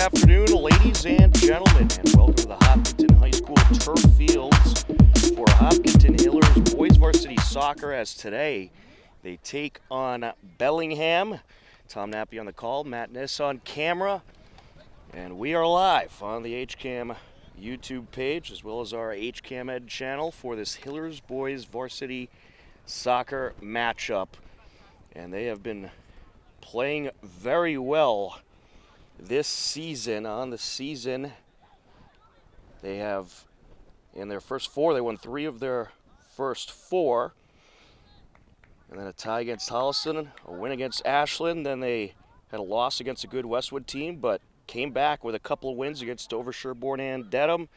afternoon, ladies and gentlemen, and welcome to the Hopkinton High School turf fields for Hopkinton Hillers boys varsity soccer. As today they take on Bellingham. Tom Nappy on the call, Matt Niss on camera, and we are live on the HCAM YouTube page as well as our HCAM Ed channel for this Hillers boys varsity soccer matchup. And they have been playing very well this season. On the season, they have, in their first four, they won 3 of their first 4. And then a tie against Holliston, a win against Ashland. Then they had a loss against a good Westwood team, but came back with a couple of wins against Dover, Sherborne, and Dedham.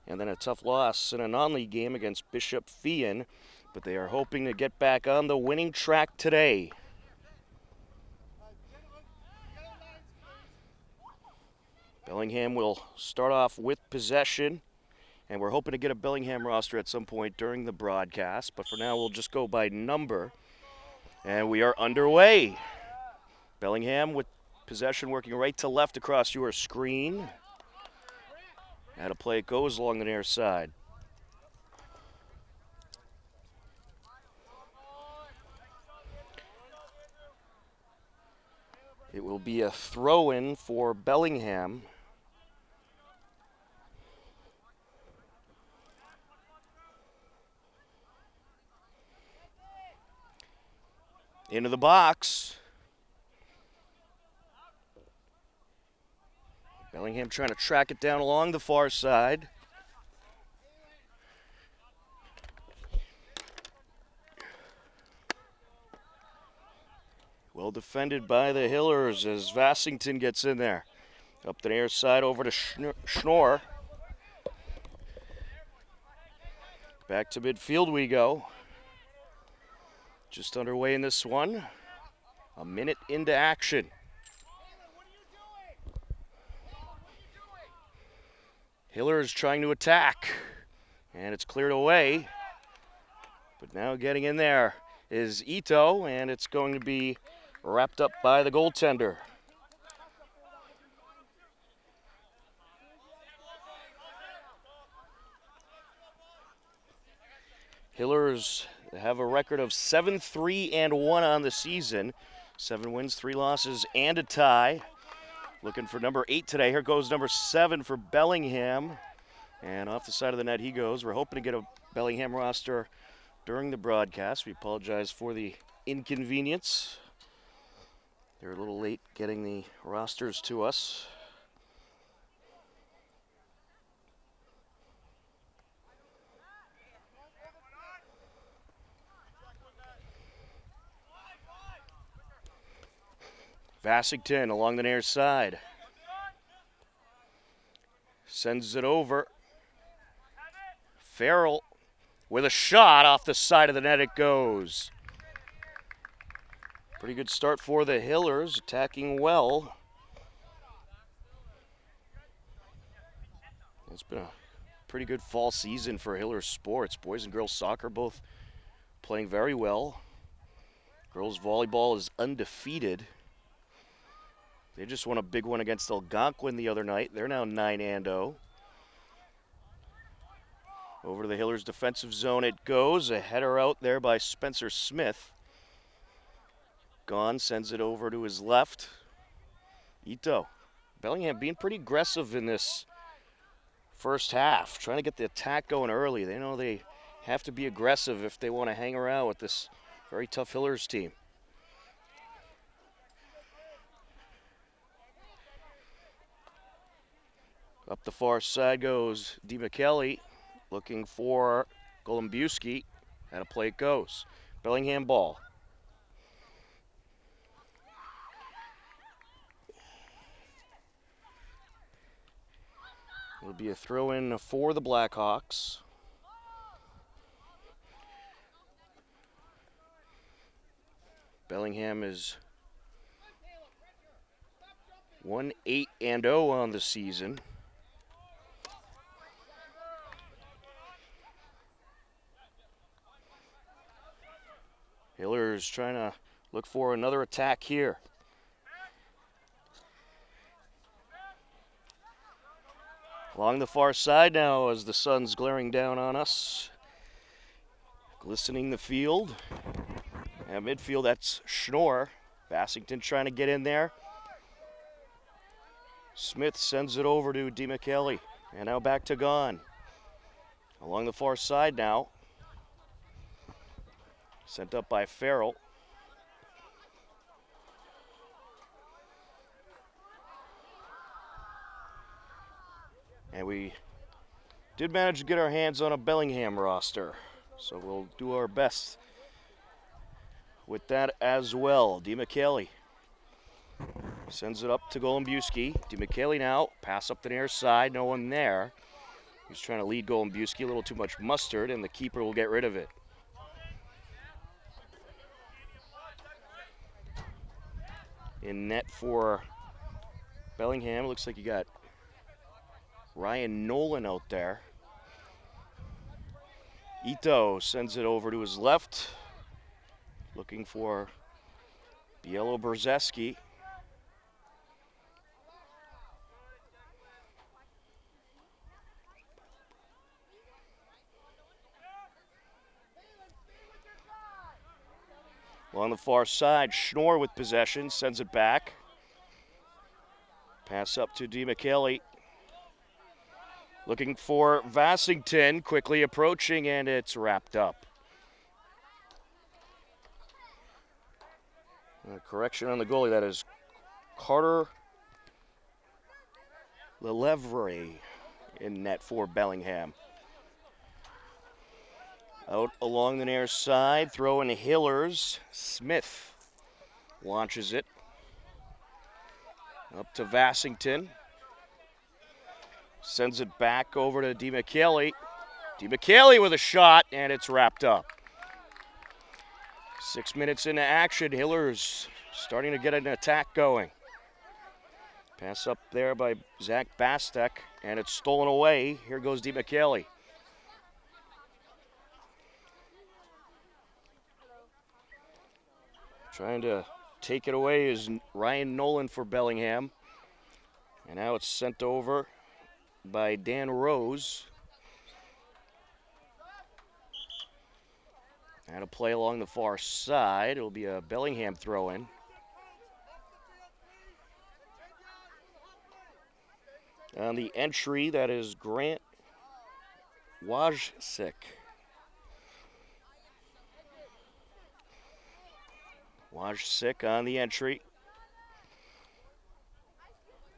And then a tough loss in a non-league game against Bishop Feehan. But they are hoping to get back on the winning track today. Bellingham will start off with possession, and we're hoping to get a Bellingham roster at some point during the broadcast, but for now we'll just go by number. And we are underway. Bellingham with possession working right to left across your screen. How to play it goes along the near side. It will be a throw-in for Bellingham. Into the box. Bellingham trying to track it down along the far side. Well defended by the Hillers as Vassington gets in there. Up the near side over to Schnorr. Back to midfield we go. Just underway in this one. A minute into action. Hillers trying to attack. And it's cleared away. But now getting in there is Ito, and it's going to be wrapped up by the goaltender. Hillers have a record of 7-3-1 on the season. 7 wins, 3 losses, and a tie. Looking for number 8 today. Here goes number 7 for Bellingham. And off the side of the net he goes. We're hoping to get a Bellingham roster during the broadcast. We apologize for the inconvenience. They're a little late getting the rosters to us. Vassington along the near side. Sends it over. Farrell with a shot off the side of the net it goes. Pretty good start for the Hillers, attacking well. It's been a pretty good fall season for Hillers sports. Boys and girls soccer both playing very well. Girls volleyball is undefeated. They just won a big one against Algonquin the other night. They're now 9-0. Over to the Hillers defensive zone it goes. A header out there by Spencer Smith. Gone, sends it over to his left. Ito. Bellingham being pretty aggressive in this first half, trying to get the attack going early. They know they have to be aggressive if they want to hang around with this very tough Hillers team. Up the far side goes DiMichele, looking for Golombuski. How to play it goes. Bellingham ball. It'll be a throw-in for the Blackhawks. Bellingham is 1-8-0 on the season. Hillers trying to look for another attack here. Along the far side now as the sun's glaring down on us. Glistening the field. At midfield, that's Schnorr. Bassington trying to get in there. Smith sends it over to DeMichele. And now back to Gahn. Along the far side now. Sent up by Farrell. And we did manage to get our hands on a Bellingham roster. So we'll do our best with that as well. DeMichele sends it up to Golombuski. DeMichele now, pass up the near side, no one there. He's trying to lead Golombuski, a little too much mustard, and the keeper will get rid of it. In net for Bellingham, looks like you got Ryan Nolan out there. Ito sends it over to his left, looking for Bielo Brzeski. On the far side, Schnorr with possession, sends it back. Pass up to DeMichele. Looking for Vassington, quickly approaching, and it's wrapped up. A correction on the goalie, that is Carter Lelevre in net for Bellingham. Out along the near side, throwing Hillers. Smith launches it. Up to Vassington. Sends it back over to DeMichele. DeMichele with a shot, and it's wrapped up. 6 minutes into action, Hillers starting to get an attack going. Pass up there by Zach Bastek, and it's stolen away. Here goes DeMichele. Trying to take it away is Ryan Nolan for Bellingham. And now it's sent over by Dan Rose. And a play along the far side. It'll be a Bellingham throw-in. On the entry, that is Grant Wojcik. Wojcik on the entry.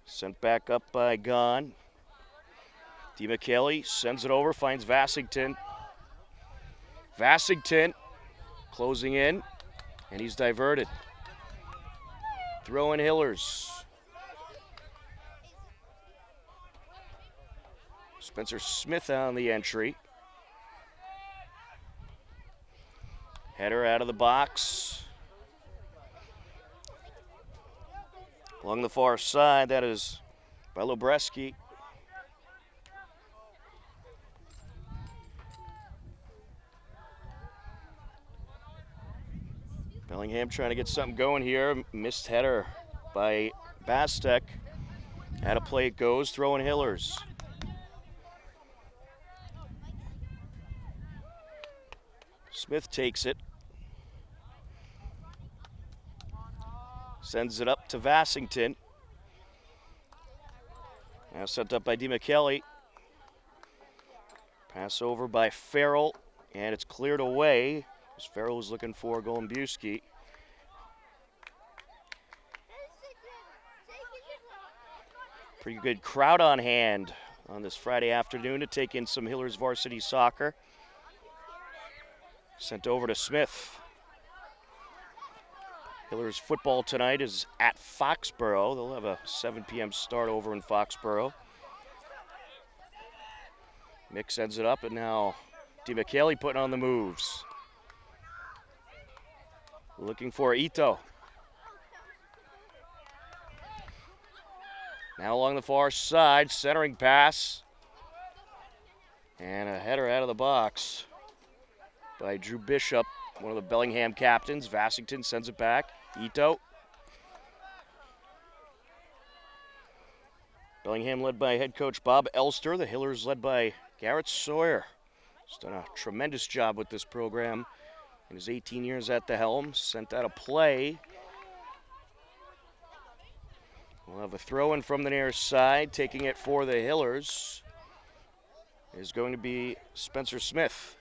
Sent back up by Gahn. DeMichele sends it over, finds Vassington. Vassington closing in, and he's diverted. Throwing Hillers. Spencer Smith on the entry. Header out of the box. Along the far side, that is Belobreski. Bellingham trying to get something going here. Missed header by Bastek. Out of play it goes, throwing Hillers. Smith takes it. Sends it up to Vassington. Now sent up by DeMichele. Pass over by Farrell, and it's cleared away as Farrell was looking for Golombuski. Pretty good crowd on hand on this Friday afternoon to take in some Hillers varsity soccer. Sent over to Smith. Hillers football tonight is at Foxborough. They'll have a 7 p.m. start over in Foxborough. Mick sends it up, and now DeMichele putting on the moves. Looking for Ito. Now along the far side, centering pass. And a header out of the box by Drew Bishop, one of the Bellingham captains. Vassington sends it back. Ito. Bellingham led by head coach Bob Elster. The Hillers led by Garrett Sawyer. He's done a tremendous job with this program in his 18 years at the helm. Sent out a play. We'll have a throw-in from the near side. Taking it for the Hillers is going to be Spencer Smith.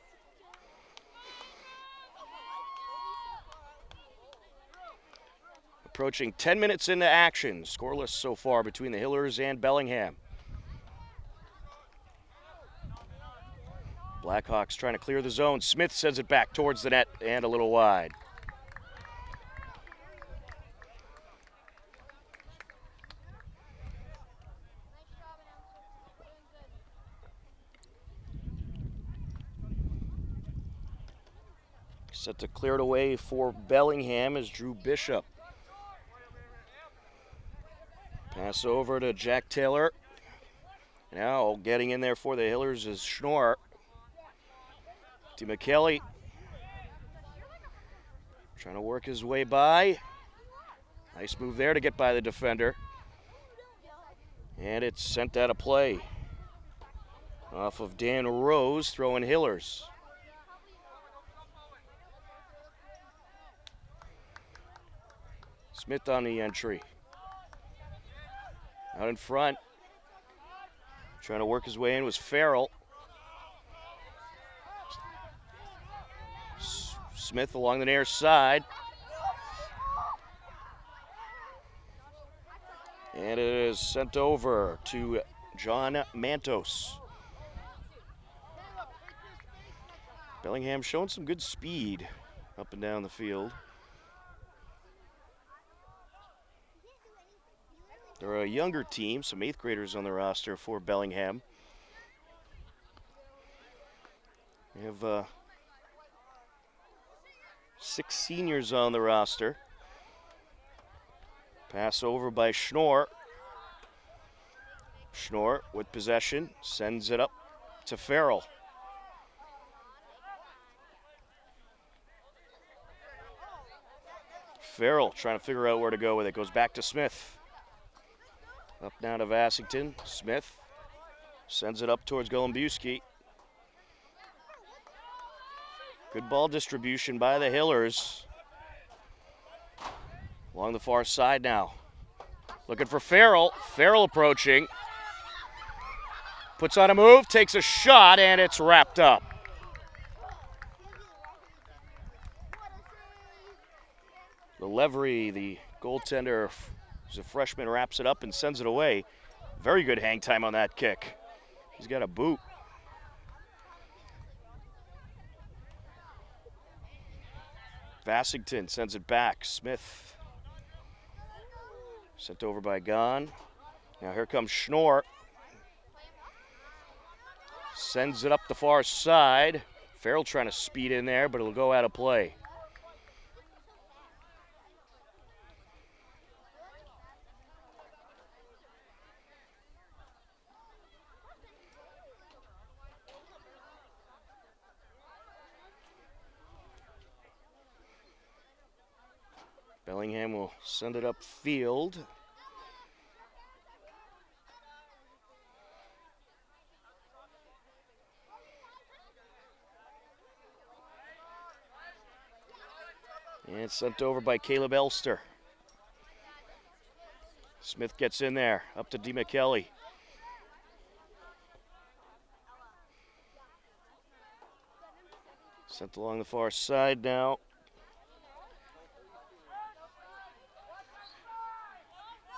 Approaching 10 minutes into action. Scoreless so far between the Hillers and Bellingham. Blackhawks trying to clear the zone. Smith sends it back towards the net and a little wide. Set to clear it away for Bellingham is Drew Bishop. Pass over to Jack Taylor. Now getting in there for the Hillers is Schnorr. DeMcKelly trying to work his way by. Nice move there to get by the defender. And it's sent out of play. Off of Dan Rose, throwing Hillers. Smith on the entry. Out in front. Trying to work his way in was Farrell. Smith along the near side. And it is sent over to John Mantos. Bellingham showing some good speed up and down the field. They're a younger team, some 8th graders on the roster for Bellingham. We have 6 seniors on the roster. Pass over by Schnorr. Schnorr with possession, sends it up to Farrell. Farrell trying to figure out where to go with it. Goes back to Smith. Up now to Vassington. Smith sends it up towards Golembiewski. Good ball distribution by the Hillers. Along the far side now. Looking for Farrell. Farrell approaching. Puts on a move, takes a shot, and it's wrapped up. Levry, the goaltender, who's a freshman, wraps it up and sends it away. Very good hang time on that kick. He's got a boot. Vassington sends it back. Smith sent over by Gahn. Now here comes Schnorr. Sends it up the far side. Farrell trying to speed in there, but it'll go out of play. Bellingham will send it upfield. And it's sent over by Caleb Elster. Smith gets in there, up to DeMcKelly. Sent along the far side now.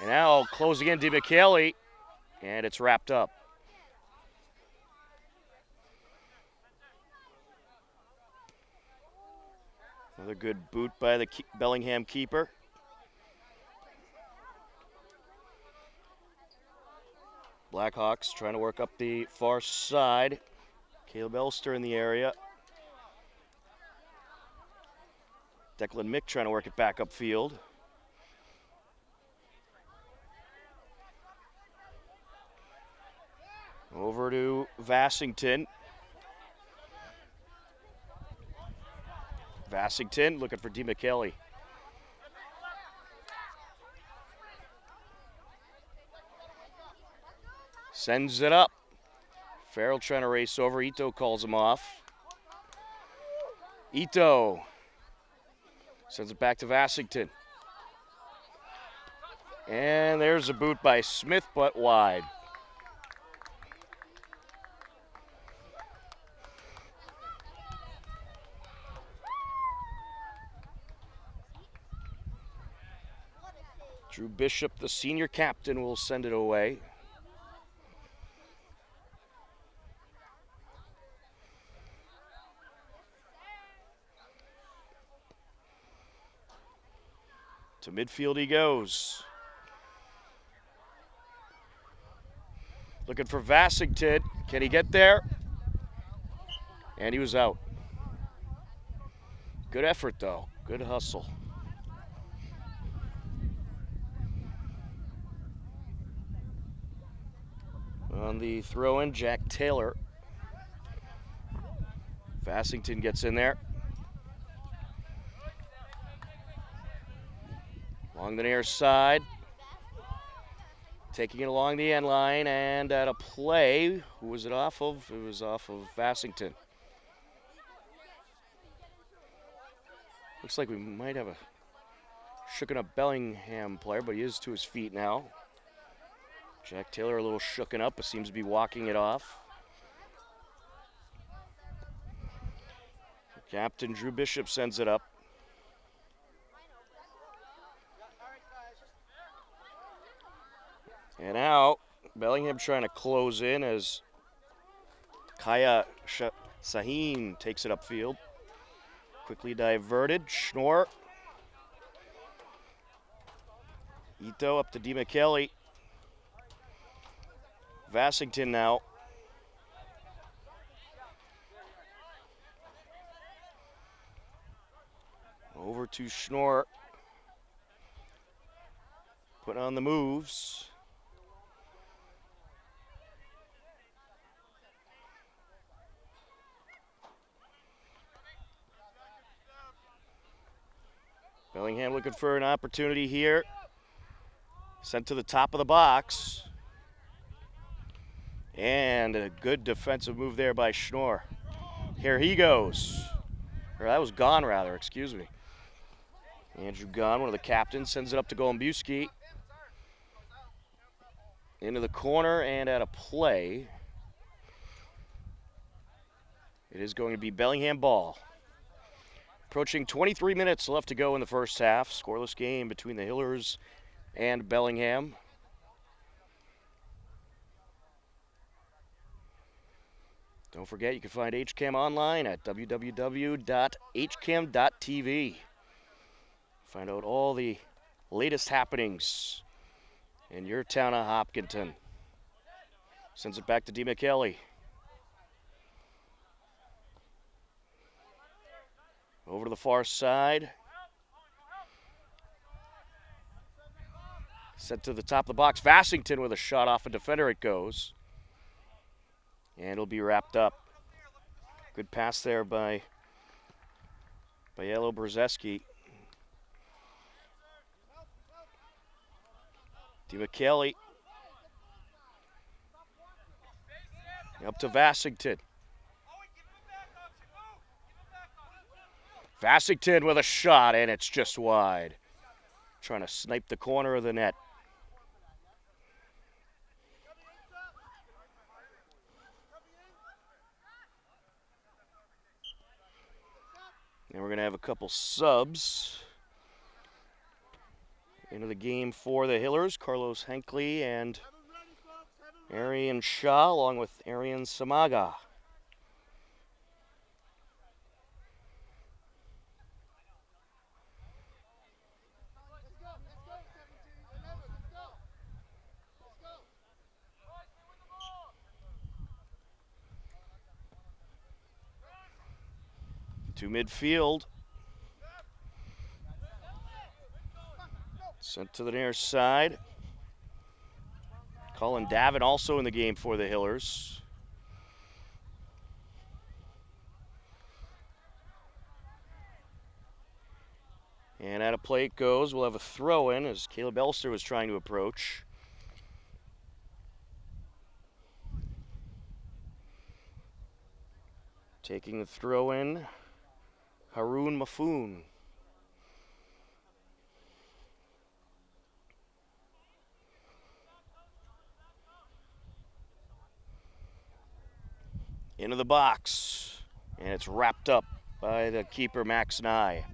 And now closing in DeMcKelly, and it's wrapped up. Another good boot by the Bellingham keeper. Blackhawks trying to work up the far side. Caleb Elster in the area. Declan Mick trying to work it back upfield. Over to Vassington. Vassington looking for DeMcKelly. Sends it up. Farrell trying to race over. Ito calls him off. Ito sends it back to Vassington. And there's a boot by Smith, but wide. Drew Bishop, the senior captain, will send it away. To midfield he goes. Looking for Vassington. Can he get there? And he was out. Good effort, though. Good hustle. On the throw-in, Jack Taylor. Vassington gets in there. Along the near side. Taking it along the end line, and at a play, who was it off of? It was off of Vassington. Looks like we might have a shooken up Bellingham player, but he is to his feet now. Jack Taylor a little shooken up, but seems to be walking it off. Captain Drew Bishop sends it up. And out, Bellingham trying to close in as Kaya Sahin takes it upfield. Quickly diverted, Schnorr. Ito up to DiMichele. Vassington now. Over to Schnorr. Put on the moves. Bellingham looking for an opportunity here. Sent to the top of the box. And a good defensive move there by Schnorr. Here he goes. Or that was Gone, rather, excuse me. Andrew Gone, one of the captains, sends it up to Golombuski. Into the corner and at a play. It is going to be Bellingham ball. Approaching 23 minutes left to go in the first half. Scoreless game between the Hillers and Bellingham. Don't forget, you can find HCAM online at www.hcam.tv. Find out all the latest happenings in your town of Hopkinton. Sends it back to DiMichele. Over to the far side. Set to the top of the box. Vassington with a shot off a defender it goes. And it'll be wrapped up. Good pass there by Yellow Brzeski. DiMichele. Up to Vassington. Vassington with a shot, and it's just wide. Trying to snipe the corner of the net. And we're going to have a couple subs into the game for the Hillers. Carlos Henkley and Arian Shaw, along with Arian Samaga. To midfield. Sent to the near side. Colin Davin also in the game for the Hillers. And at a play it goes. We'll have a throw in as Caleb Elster was trying to approach. Taking the throw in, Haroon Mafoon. Into the box, and it's wrapped up by the keeper, Max Nye.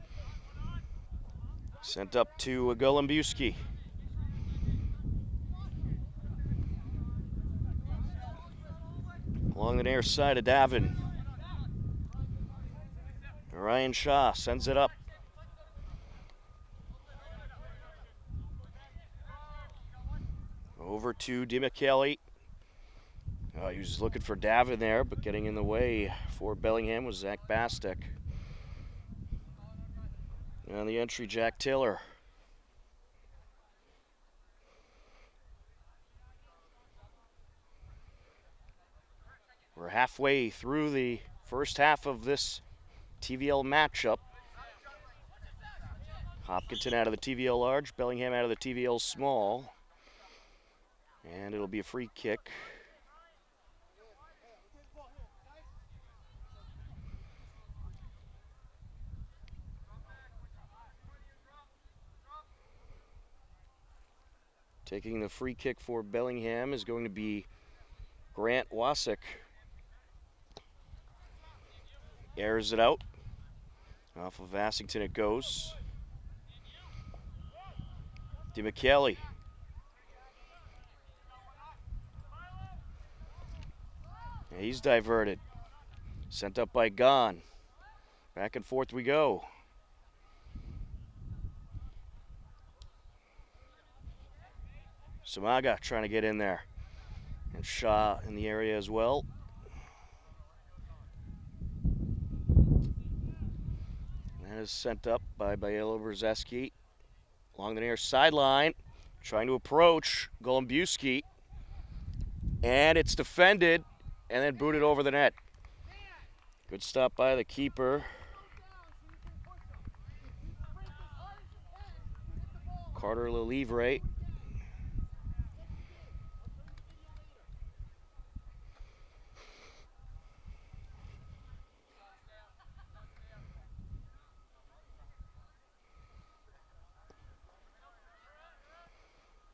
Sent up to Golembuski. Along the near side of Davin. Ryan Shaw sends it up. Over to DiMichele. He was looking for Davin there, but getting in the way for Bellingham was Zach Bastek. And on the entry, Jack Taylor. We're halfway through the first half of this TVL matchup. Hopkinton out of the TVL large, Bellingham out of the TVL small. And it'll be a free kick. Taking the free kick for Bellingham is going to be Grant Wasik. Airs it out. Off of Vassington it goes. DiMichele. He's diverted. Sent up by Gon. Back and forth we go. Samaga trying to get in there. And Shaw in the area as well. That is sent up by Bielo Brzeski. Along the near sideline. Trying to approach Golembuski. And it's defended and then booted over the net. Good stop by the keeper. Carter Lelivre.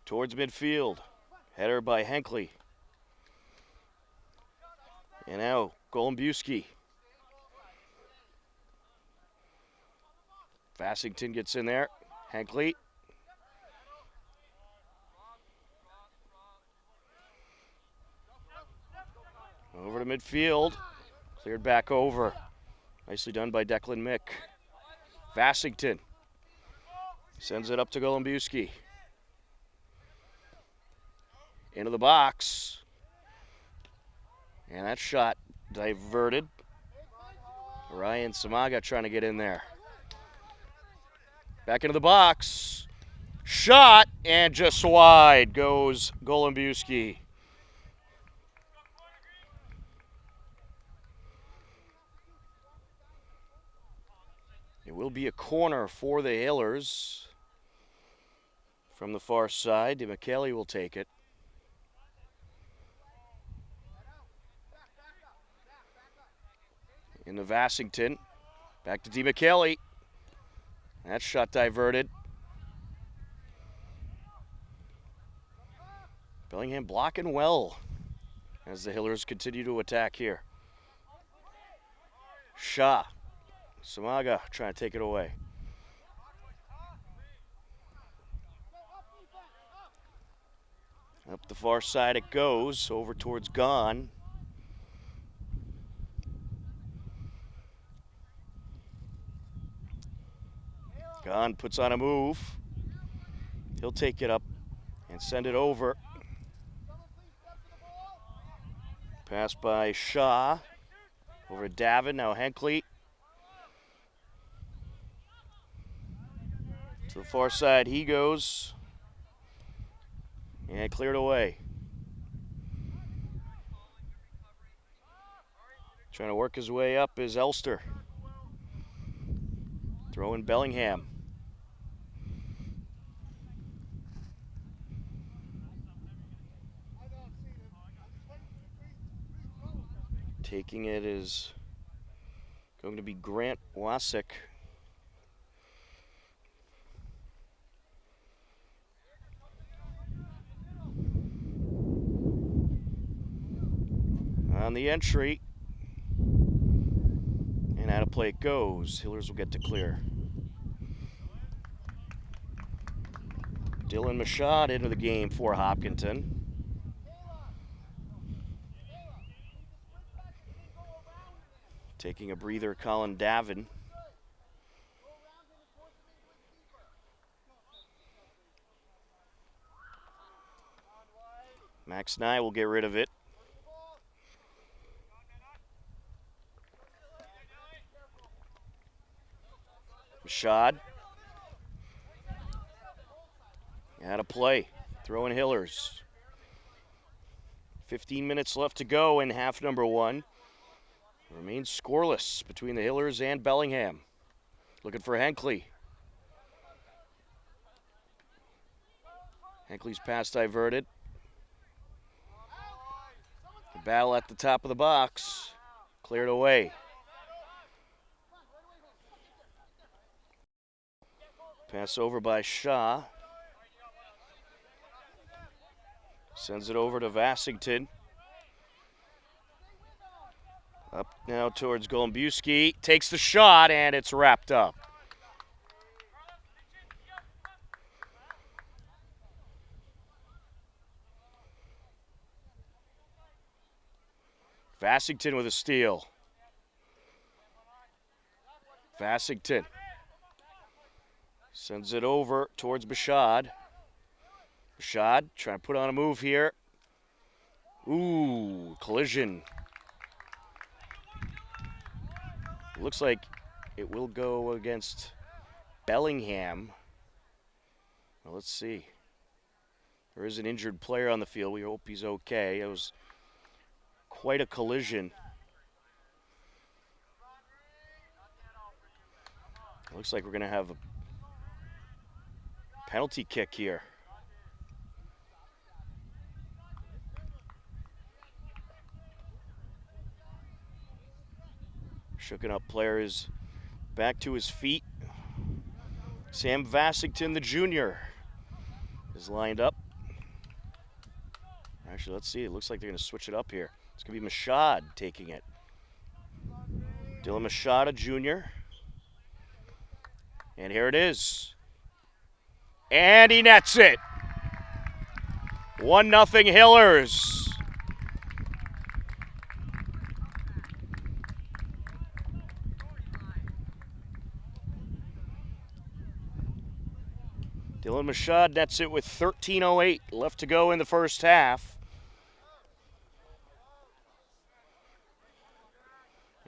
Towards midfield. Header by Henkley. And now Golembuski. Vassington gets in there. Henkley. Over to midfield. Cleared back over. Nicely done by Declan Mick. Vassington sends it up to Golembuski. Into the box. And that shot diverted. Ryan Samaga trying to get in there. Back into the box. Shot, and just wide goes Golembuski. It will be a corner for the Hillers. From the far side, DiMichele will take it. Into Vassington. Back to DiMichele. That shot diverted. Bellingham blocking well as the Hillers continue to attack here. Shaw. Samaga trying to take it away. Up the far side it goes, over towards Gon. Gon puts on a move. He'll take it up and send it over. Pass by Shaw. Over to Davin, now Henkley. To the far side he goes. And cleared away. Trying to work his way up is Elster. Throw in Bellingham. Taking it is Going to be Grant Wasik. On the entry. And out of play it goes. Hillers will get to clear. Dylan Mashad into the game for Hopkinton. Taking a breather, Colin Davin. Max Nye will get rid of it. Mashad. Out of play. Throwing Hillers. 15 minutes left to go in half number one. Remains scoreless between the Hillers and Bellingham. Looking for Henkley. Henkley's pass diverted. The battle at the top of the box. Cleared away. Pass over by Shaw. Sends it over to Vassington. Up now towards Golombuski. Takes the shot, and it's wrapped up. Vassington with a steal. Vassington sends it over towards Bashad. Bashad trying to put on a move here. Ooh, collision. Looks like it will go against Bellingham. Well, let's see. There is an injured player on the field. We hope he's okay. It was quite a collision. Looks like we're going to have a penalty kick here. Shooken up player is back to his feet. Sam Vassington, the junior, is lined up. Actually, let's see. It looks like they're going to switch it up here. It's going to be Mashad taking it. Dylan Mashad, a junior. And here it is. And he nets it. 1-0 Hillers. Dylan Mashad nets it with 13:08 left to go in the first half.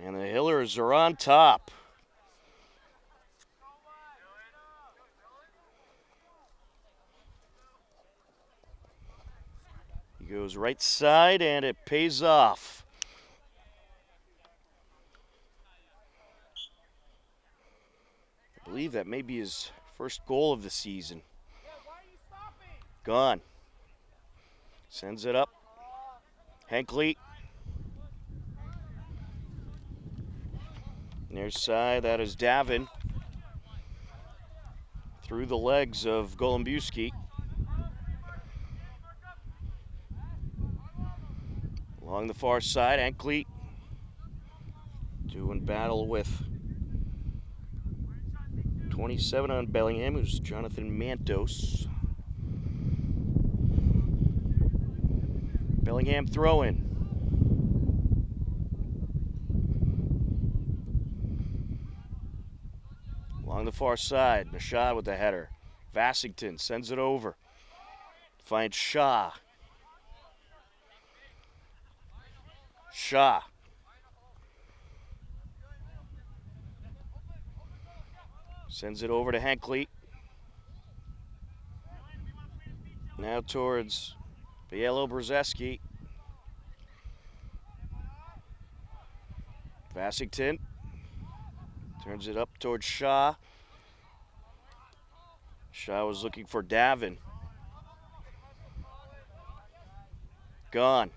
And the Hillers are on top. He goes right side, and it pays off. I believe that may be his first goal of the season. Gone. Sends it up. Henkley. Near side, that is Davin. Through the legs of Golombuski. Along the far side, Henkley doing battle with 27 on Bellingham, who's Jonathan Mantos. Bellingham throwing. Along the far side, Mashad with the header. Vassington sends it over. Finds Shaw. Shaw. Sends it over to Henkley. Now towards Bielo Brzeski. Vassington turns it up towards Shaw. Shaw was looking for Davin. Gone.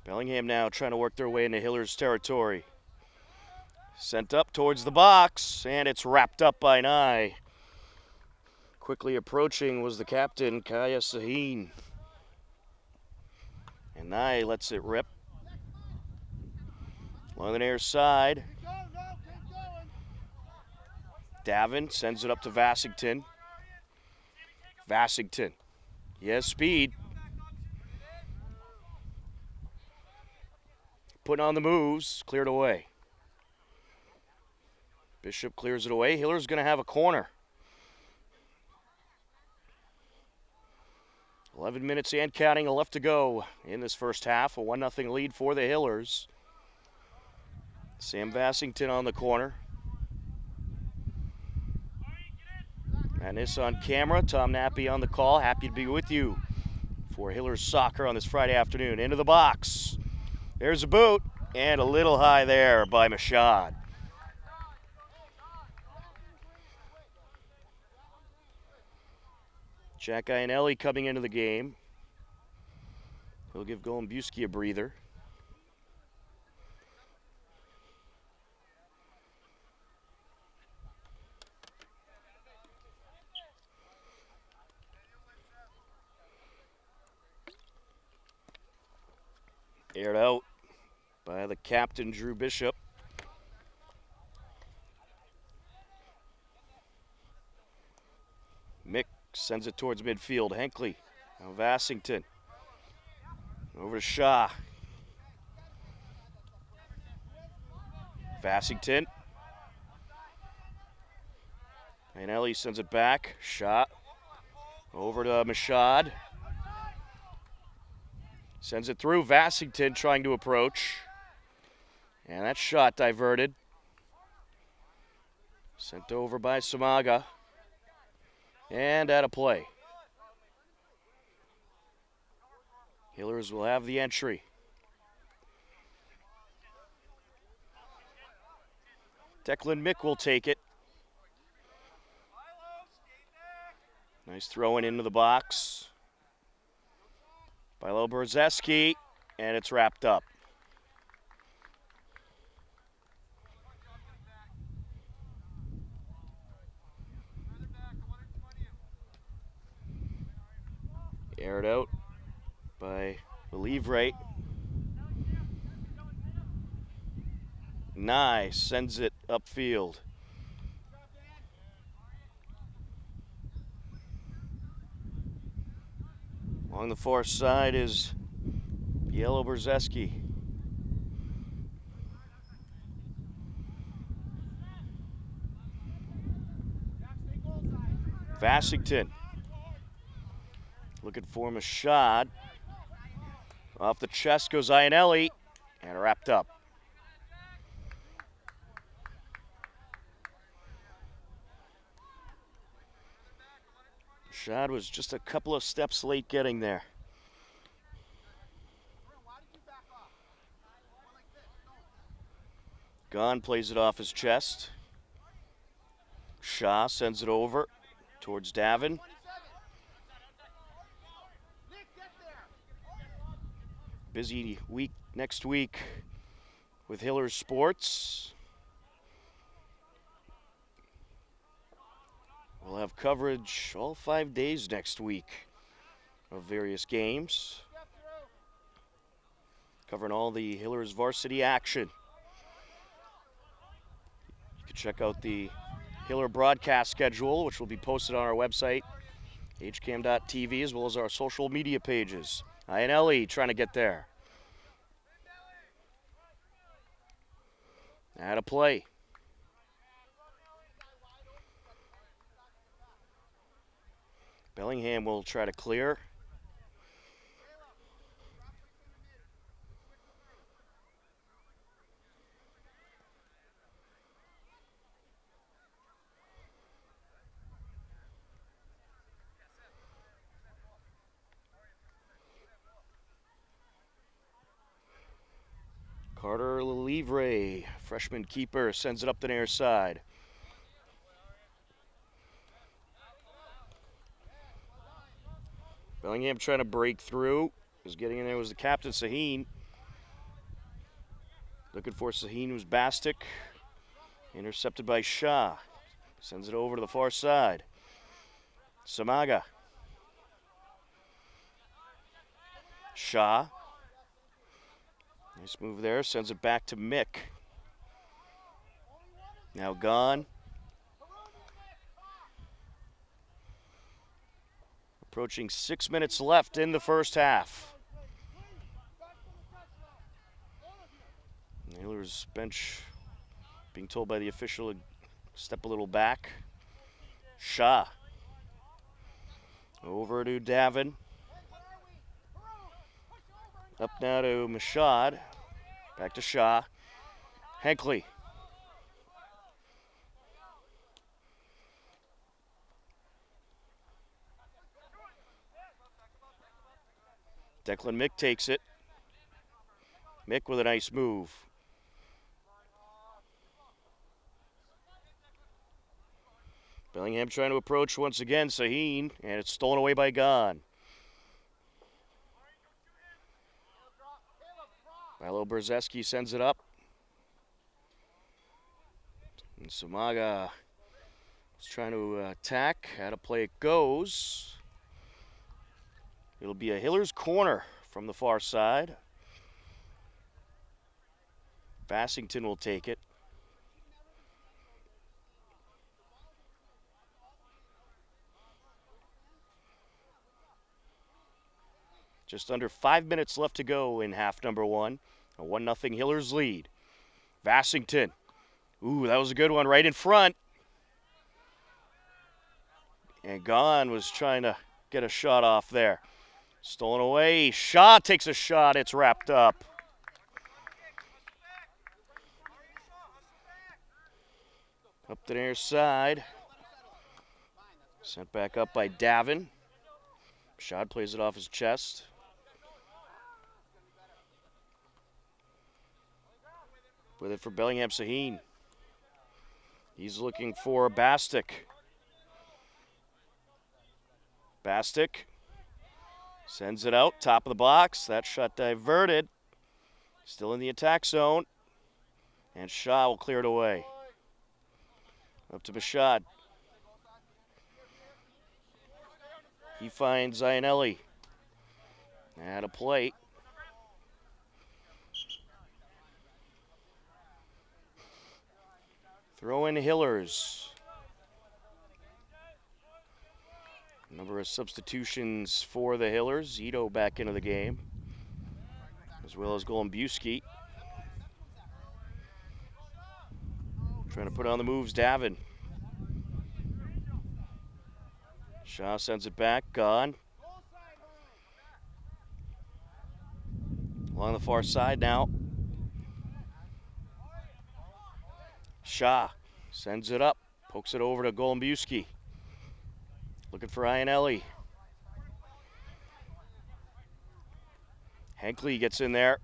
Bellingham now trying to work their way into Hillers territory. Sent up towards the box, and it's wrapped up by Nye. Quickly approaching was the captain, Kaya Sahin. And Nye lets it rip. Along the near side. Davin sends it up to Vassington. Vassington, he has speed. Putting on the moves, cleared away. Bishop clears it away. Hiller's going to have a corner. 11 minutes and counting left to go in this first half. A 1-0 lead for the Hillers. Sam Vassington on the corner. And this on camera. Tom Nappy on the call. Happy to be with you for Hillers soccer on this Friday afternoon. Into the box. There's a boot. And a little high there by Mashad. Jack Iannelli coming into the game. He'll give Golembuski a breather. Aired out by the captain, Drew Bishop. Mick sends it towards midfield. Henkley, now Vassington. Over to Shaw. Vassington. Iannelli sends it back. Shaw. Over to Mashad. Sends it through. Vassington trying to approach. And that shot diverted. Sent over by Samaga. And out of play. Hillers will have the entry. Declan Mick will take it. Nice throwing into the box by Lo Brzeski, and it's wrapped up. Aired out by Belivre. Nye sends it upfield. Along the far side is Lo Brzeski. Vassington looking for Mashad. Off the chest goes Iannelli, and wrapped up. Mashad was just a couple of steps late getting there. Gon plays it off his chest. Shaw sends it over towards Davin. Busy week next week with Hillers Sports. We'll have coverage all 5 days next week of various games, covering all the Hillers varsity action. You can check out the Hiller broadcast schedule, which will be posted on our website, hcam.tv, as well as our social media pages. Iannelli trying to get there. Out of play. Bellingham will try to clear. Carter Livre, freshman keeper, sends it up the near side. Bellingham trying to break through. Was getting in there was the captain, Sahin. Looking for Saheen Bastic. Intercepted by Shah. Sends it over to the far side. Samaga. Shah. Nice move there. Sends it back to Mick. Now gone. Approaching 6 minutes left in the first half. Naylor's bench being told by the official to step a little back. Shah. Over to Davin. Up now to Mashad. Back to Shah. Hankley. Declan Mick takes it. Mick with a nice move. Bellingham trying to approach once again Saheen, and it's stolen away by Gon. Milo Brzeski sends it up. And Samaga is trying to attack. Out of play it goes. It'll be a Hiller's corner from the far side. Bassington will take it. Just under 5 minutes left to go in half number one. A 1-0 Hillers lead. Bassington. Ooh, that was a good one right in front. And Gon was trying to get a shot off there. Stolen away. Shaw takes a shot. It's wrapped up. Up the near side. Sent back up by Davin. Shad plays it off his chest. With it for Bellingham Saheen. He's looking for Bastic. Bastic sends it out, top of the box. That shot diverted. Still in the attack zone. And Shaw will clear it away. Up to Bashad. He finds Zayanelli. At a plate. Throw in Hillers. Number of substitutions for the Hillers. Ito back into the game. As well as Golombuski. Trying to put on the moves, Davin. Shaw sends it back, Gone. Along the far side now. Shaw sends it up, pokes it over to Golombuski. Looking for Ianelli. Hankley gets in there.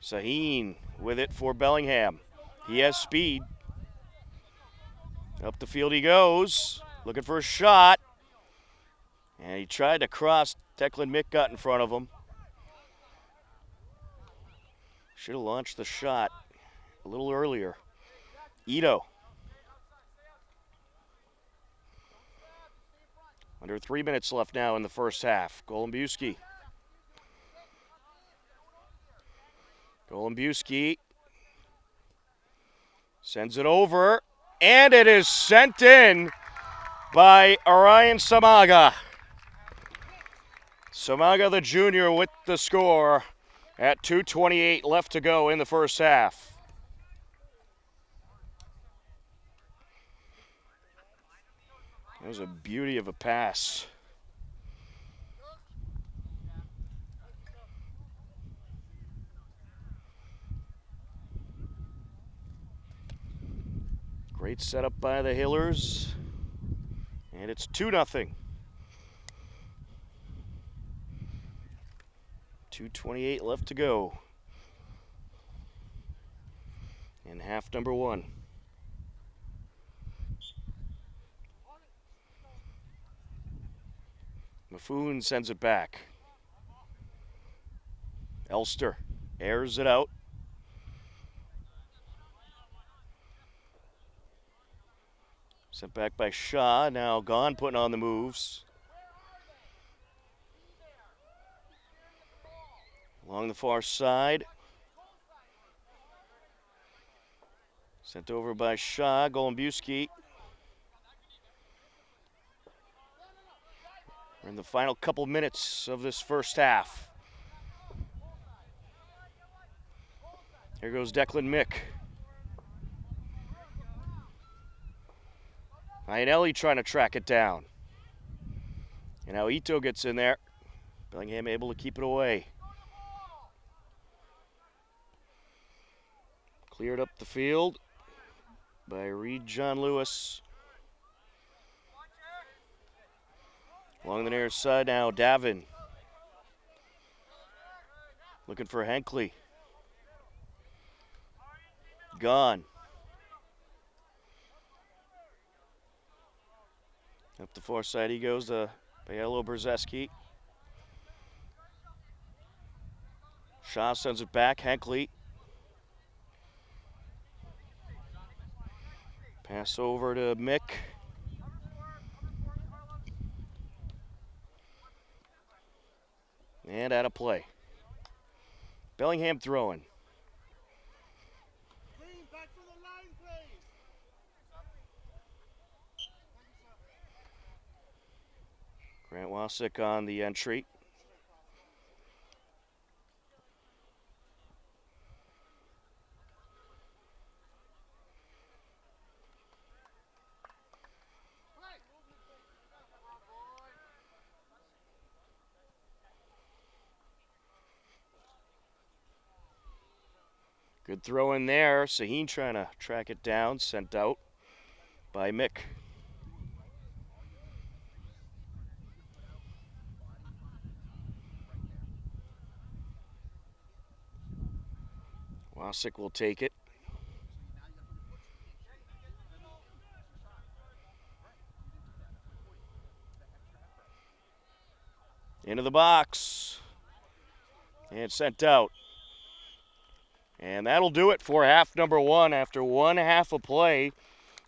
Saheen with it for Bellingham. He has speed. Up the field he goes. Looking for a shot. And he tried to cross. Declan Mick got in front of him. Should have launched the shot a little earlier. Ito. Under 3 minutes left now in the first half. Golombuski. Golombuski sends it over, and it is sent in by Orion Samaga. Samaga the junior with the score at 2:28 left to go in the first half. That was a beauty of a pass. Great setup by the Hillers. And it's 2-0. 2:28 left to go in half number one. Mafoon sends it back. Elster airs it out. Sent back by Shaw. Now Gone putting on the moves. Along the far side. Sent over by Shaw. Golombuski. We're in the final couple minutes of this first half. Here goes Declan Mick. Iannelli trying to track it down. And now Ito gets in there. Bellingham able to keep it away. Cleared up the field by Reed John Lewis. Along the near side now, Davin. Looking for Henkley. Gone. Up the far side he goes to Bielo Brzeski. Shaw sends it back. Henkley. Pass over to Mick. And out of play. Bellingham throwing. Grant Wasik on the entry. Good throw in there. Sahin trying to track it down. Sent out by Mick. Wasik will take it. Into the box. And sent out. And that'll do it for half number one. After one half of play,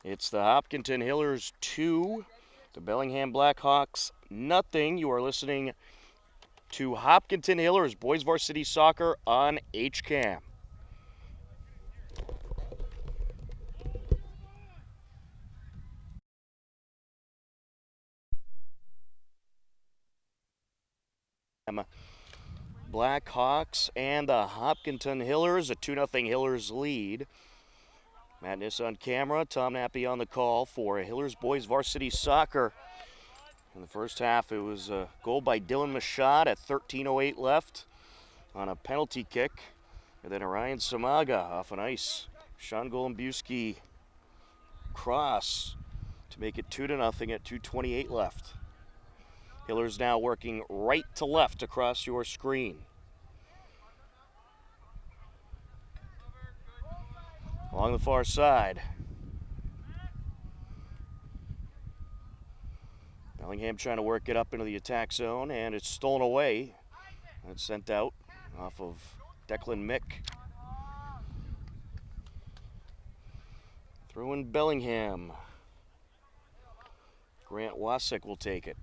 it's the Hopkinton Hillers 2, the Bellingham Blackhawks nothing. You are listening to Hopkinton Hillers Boys Varsity Soccer on HCAM. Blackhawks and the Hopkinton Hillers, a 2-0 Hillers lead. Madness on camera, Tom Nappy on the call for Hillers Boys Varsity Soccer. In the first half, it was a goal by Dylan Machad at 13:08 left on a penalty kick. And then Orion Samaga off an ice. Sean Golombuski cross to make it 2-0 at 2:28 left. Hillers now working right to left across your screen. Along the far side. Bellingham trying to work it up into the attack zone, and it's stolen away. And sent out off of Declan Mick. Throw in Bellingham. Grant Wasik will take it.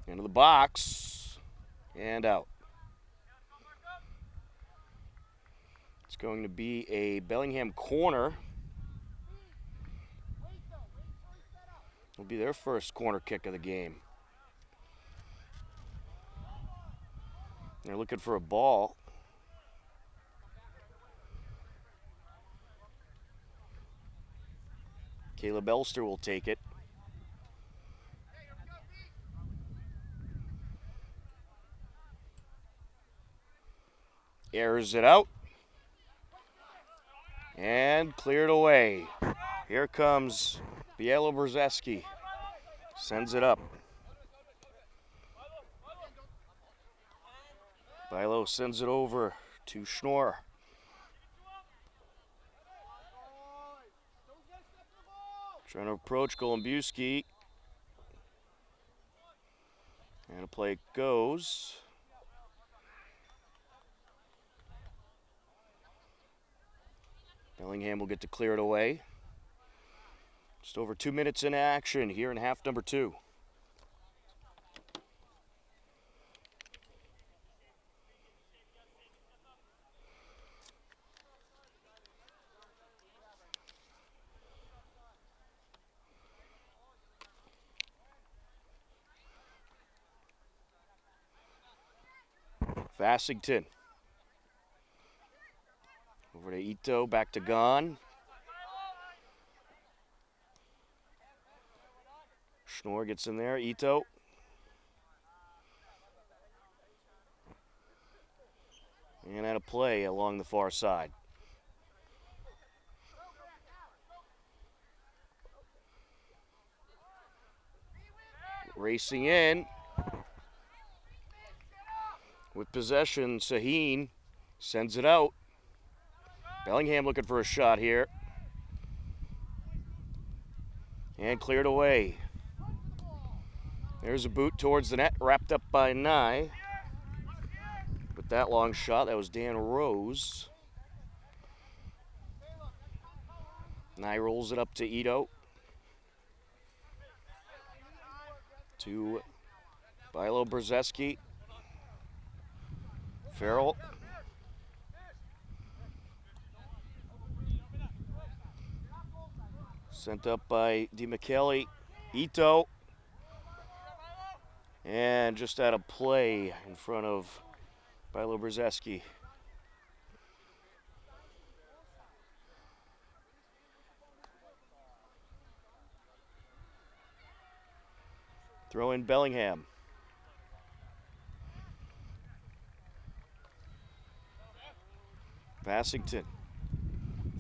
Into the box and out. It's going to be a Bellingham corner. It'll be their first corner kick of the game. They're looking for a ball. Caleb Elster will take it. Airs it out. And cleared away. Here comes Bielo Brzeski. Sends it up. Bielo sends it over to Schnorr. Trying to approach Golombuski. And a play goes. Bellingham will get to clear it away. Just over 2 minutes in action here in half number 2. Vassington. Over to Ito, back to Gahn. Schnorr gets in there, Ito. And at a play along the far side. Racing in. With possession, Sahin sends it out. Bellingham looking for a shot here. And cleared away. There's a boot towards the net, wrapped up by Nye. With that long shot, that was Dan Rose. Nye rolls it up to Ito. To Bilo Brzeski. Farrell. Sent up by DiMichele. Ito. And just out of play in front of Bilo Brzeski. Throw in Bellingham. Vassington.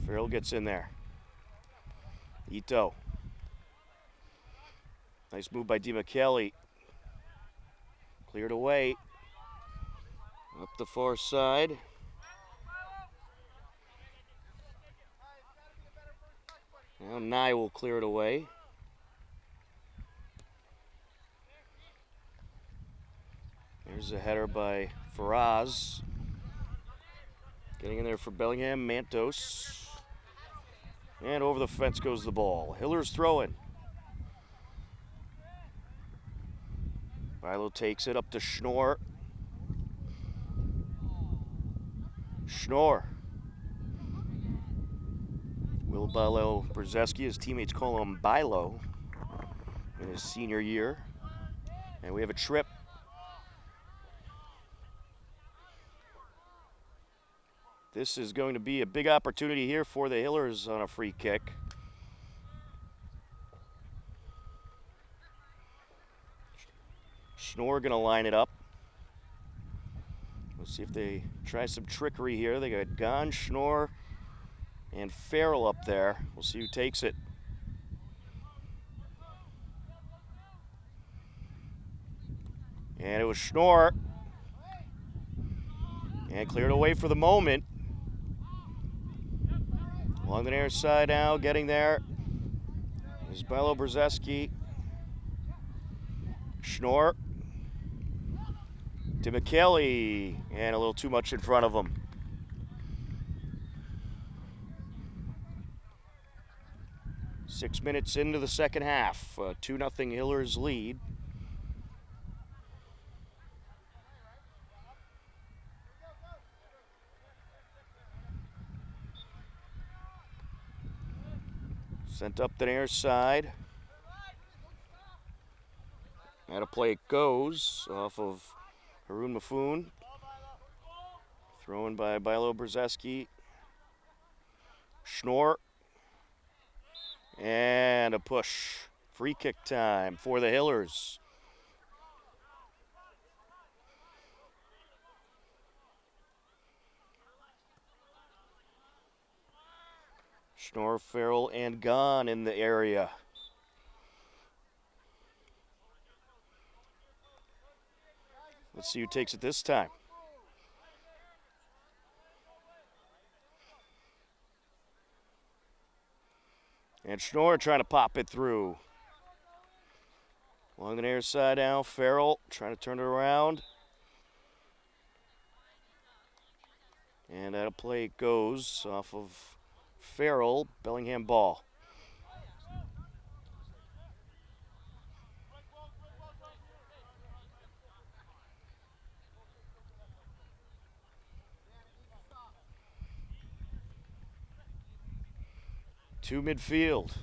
Farrell gets in there. Ito. Nice move by DiMichele. Cleared away. Up the far side. Now Nye will clear it away. There's a header by Faraz. Getting in there for Bellingham, Mantos. And over the fence goes the ball. Hiller's throwing. Bilo takes it up to Schnorr. Schnorr. Will Bilo Brzeski, his teammates call him Bilo in his senior year. And we have a trip. This is going to be a big opportunity here for the Hillers on a free kick. Schnorr going to line it up. Let's see if they try some trickery here. They got Gahn, Schnorr, and Farrell up there. We'll see who takes it. And it was Schnorr. And cleared away for the moment. Along the near side now, getting there is Bilo Brzeski. Schnorr. DiMichele. And a little too much in front of him. Six minutes into the second half. 2-0 Hillers lead. Sent up the near side. At a play it goes off of Haroun Mafoun. Thrown by Bilo Brzeski. Schnorr. And a push. Free kick time for the Hillers. Schnorr, Farrell, and Gahn in the area. Let's see who takes it this time. And Schnorr trying to pop it through. Along the near side now, Farrell trying to turn it around. And out of play it goes off of Farrell, Bellingham ball. To midfield.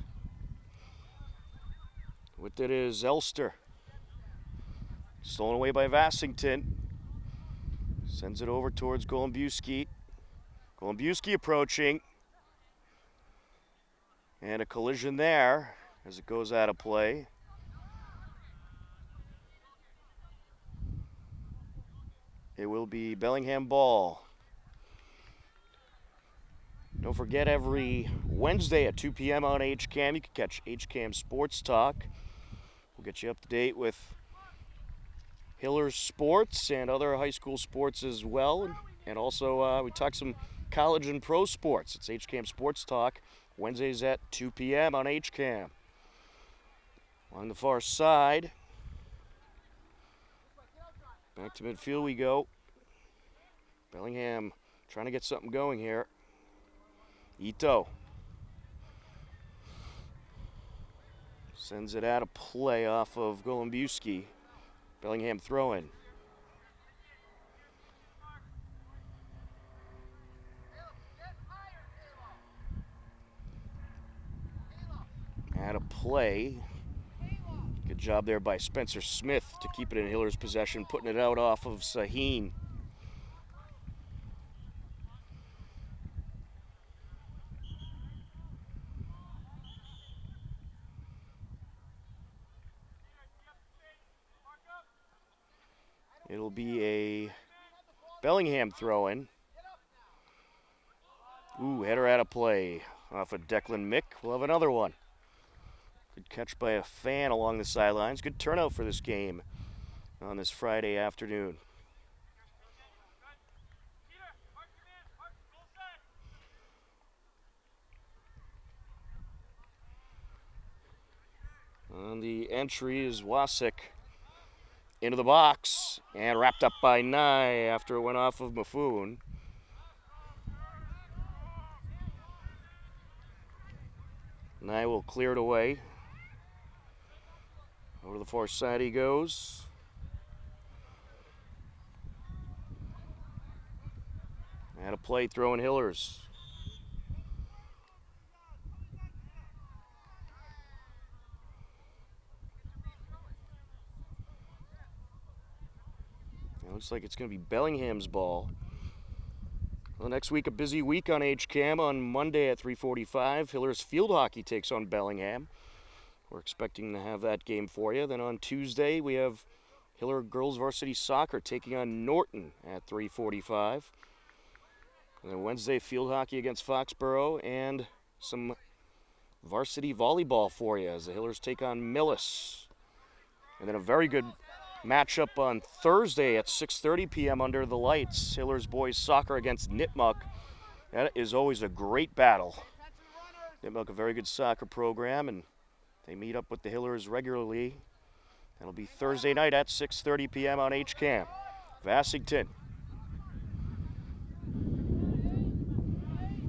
With it is Elster. Stolen away by Vassington. Sends it over towards Golembuski. Golembuski approaching. And a collision there as it goes out of play. It will be Bellingham ball. Don't forget, every Wednesday at 2 p.m. on HCAM, you can catch HCAM Sports Talk. We'll get you up to date with Hillers sports and other high school sports as well. And also, we talk some college and pro sports. It's HCAM Sports Talk, Wednesdays at 2 p.m. on HCAM. On the far side, back to midfield we go. Bellingham trying to get something going here. Ito sends it out of play off of Golembuski. Bellingham throw-in. Out of play. Good job there by Spencer Smith to keep it in Hiller's possession, putting it out off of Saheen. It'll be a Bellingham throw-in. Ooh, header out of play off of Declan Mick. We'll have another one. Good catch by a fan along the sidelines. Good turnout for this game on this Friday afternoon. On the entry is Wasik. Into the box and wrapped up by Nye after it went off of Mafoon. Nye will clear it away. Over to the far side he goes. Out of play, throwing Hillers. Looks like it's going to be Bellingham's ball. Well, next week, a busy week on HCAM. On Monday at 3:45, Hillers field hockey takes on Bellingham. We're expecting to have that game for you. Then on Tuesday, we have Hiller girls varsity soccer taking on Norton at 3:45. And then Wednesday, field hockey against Foxborough and some varsity volleyball for you as the Hillers take on Millis. And then a very good matchup on Thursday at 6:30 p.m. under the lights. Hillers boys soccer against Nipmuc. That is always a great battle. Nipmuc, a very good soccer program, and they meet up with the Hillers regularly. That'll be Thursday night at 6:30 p.m. on HCAM. Vassington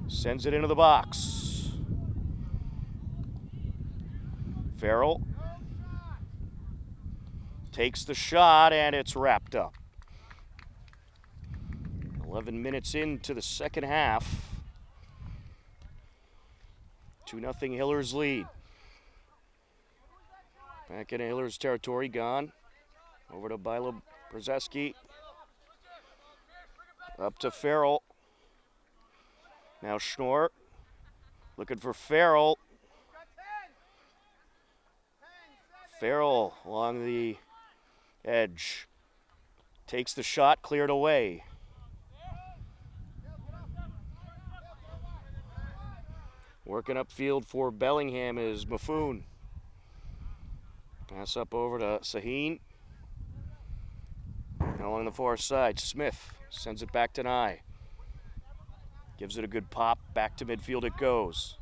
sends it into the box. Farrell takes the shot, and it's wrapped up. 11 minutes into the second half. 2-0 Hillers lead. Back into Hillers territory, gone. Over to Bilo Brzeski. Up to Farrell. Now Schnorr. Looking for Farrell. Farrell along the edge. Takes the shot, cleared away. Working upfield for Bellingham is Mafoon. Pass up over to Saheen. Now along the far side, Smith sends it back to Nye. Gives it a good pop, back to midfield it goes.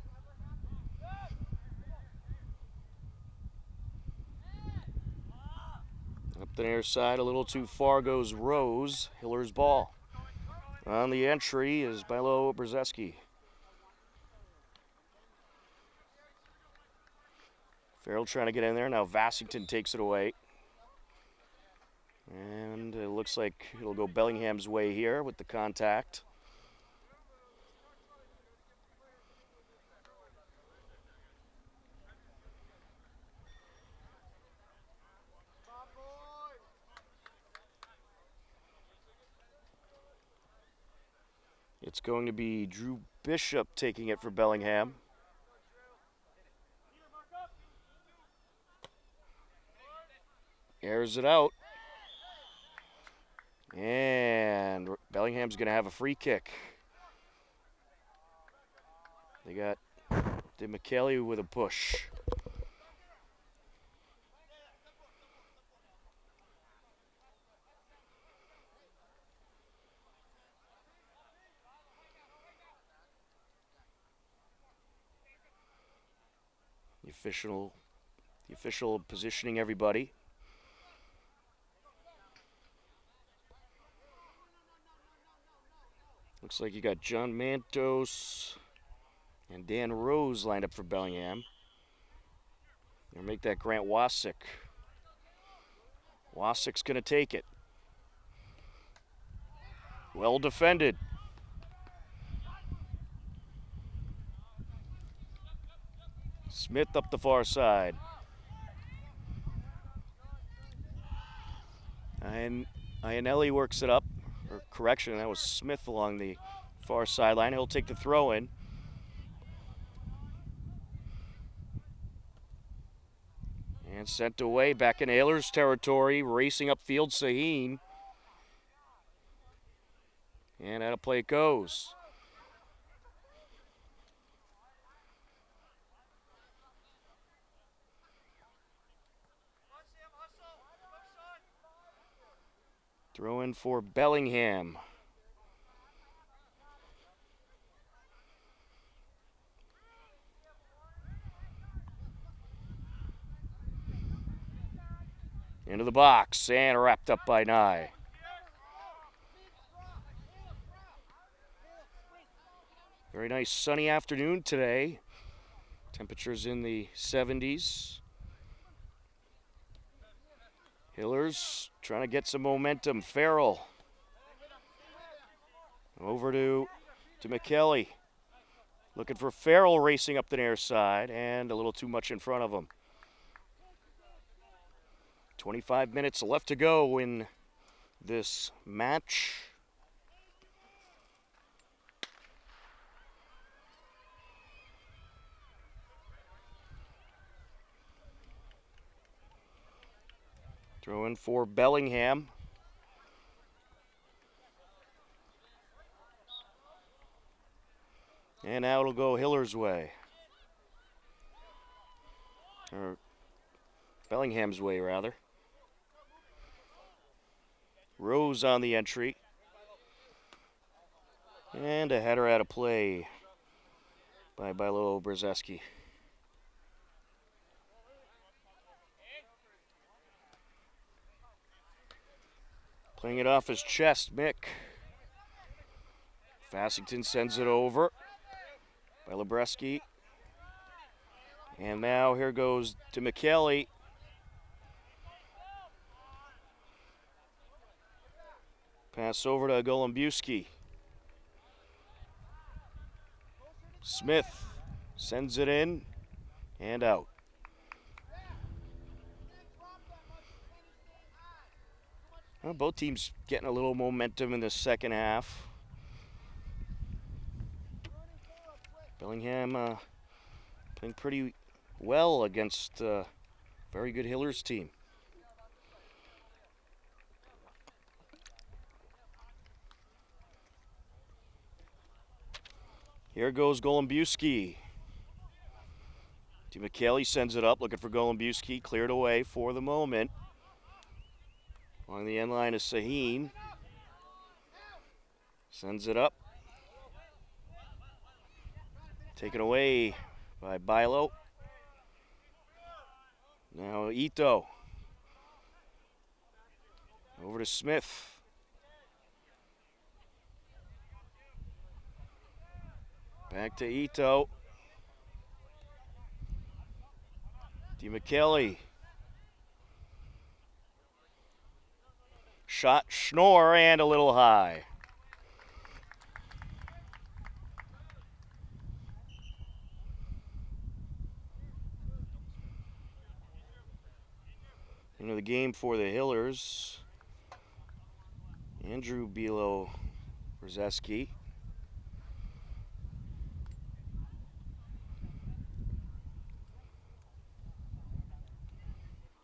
the near side, a little too far goes Rose. Hiller's ball. On the entry is Bilo Brzeski. Farrell trying to get in there. Now Vassington takes it away. And it looks like it'll go Bellingham's way here with the contact. It's going to be Drew Bishop taking it for Bellingham. Airs it out. And Bellingham's going to have a free kick. They got DeMichele with a push. The official positioning everybody. Looks like you got John Mantos and Dan Rose lined up for Bellingham. They'll make that Grant Wasik. Wasik's going to take it. Well defended. Smith up the far side. And Iannelli works it up. Or correction, that was Smith along the far sideline. He'll take the throw in. And sent away back in Ayler's territory, racing upfield Sahin. And out of play it goes. Throw in for Bellingham. Into the box and wrapped up by Nye. Very nice sunny afternoon today. Temperatures in the 70s. Hillers trying to get some momentum. Farrell. Over to McKelly. Looking for Farrell racing up the near side and a little too much in front of him. 25 minutes left to go in this match. Throw in for Bellingham. And now it'll go Hiller's way. Or Bellingham's way, rather. Rose on the entry. And a header out of play by Bilo Brzeski. Playing it off his chest, Mick. Vassington sends it over by Lebreski. And now here goes to McKelly. Pass over to Golombuski. Smith sends it in and out. Well, both teams getting a little momentum in the second half. Bellingham playing pretty well against a very good Hillers team. Here goes Golombuski. DeMichele sends it up, looking for Golombuski. Cleared away for the moment. Along the end line is Sahin. Sends it up. Taken away by Bilo. Now Ito. Over to Smith. Back to Ito. DeMcKelly. Shot Schnorr and a little high. Into the game for the Hillers. Andrew Bilo-Brzeski.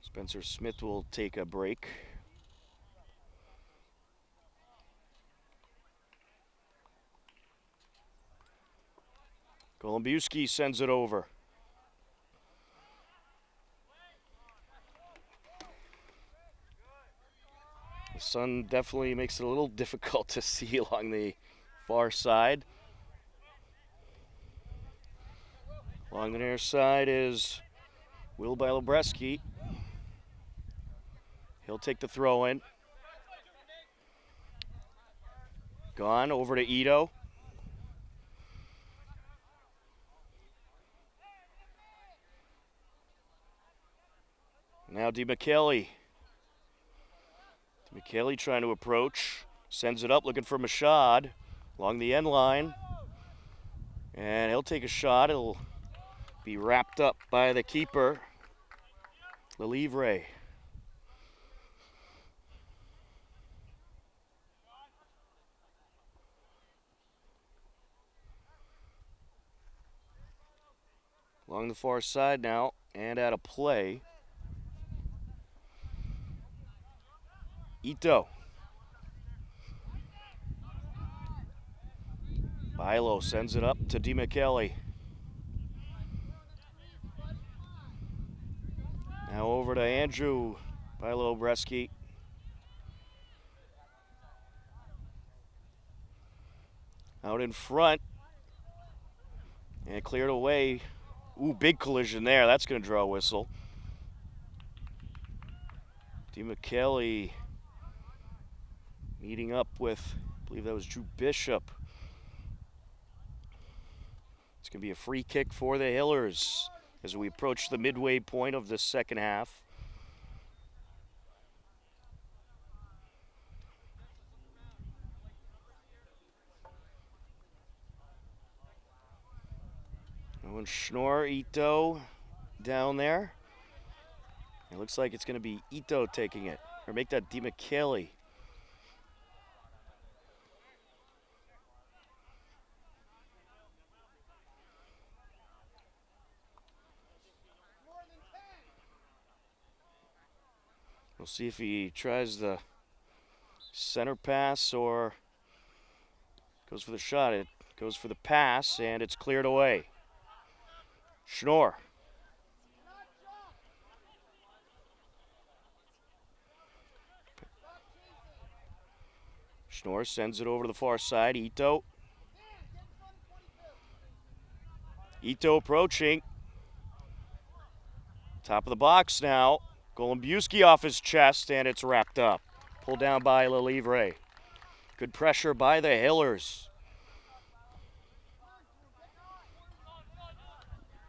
Spencer Smith will take a break. Golombiewski sends it over. The sun definitely makes it a little difficult to see along the far side. Along the near side is Will Bilo-Brzeski. He'll take the throw in. Gone over to Ito. Now DeMcKelly. DeMcKelly trying to approach. Sends it up looking for Mashad along the end line. And he'll take a shot. It'll be wrapped up by the keeper, Lelivre. Along the far side now, and out of play. Ito. Bilo sends it up to DeMcKelly. Now over to Andrew Bilo-Brzeski. Out in front. And cleared away. Ooh, big collision there. That's going to draw a whistle. DeMcKelly meeting up with, I believe that was Drew Bishop. It's going to be a free kick for the Hillers as we approach the midway point of the second half. Owen Schnorr, Ito down there. It looks like it's going to be Ito taking it, or make that DeMcKelly. We'll see if he tries the center pass or goes for the shot. It goes for the pass, and it's cleared away. Schnorr. Schnorr sends it over to the far side. Ito. Ito approaching. Top of the box now. Golombiewski off his chest, and it's wrapped up. Pulled down by Lelivre. Good pressure by the Hillers.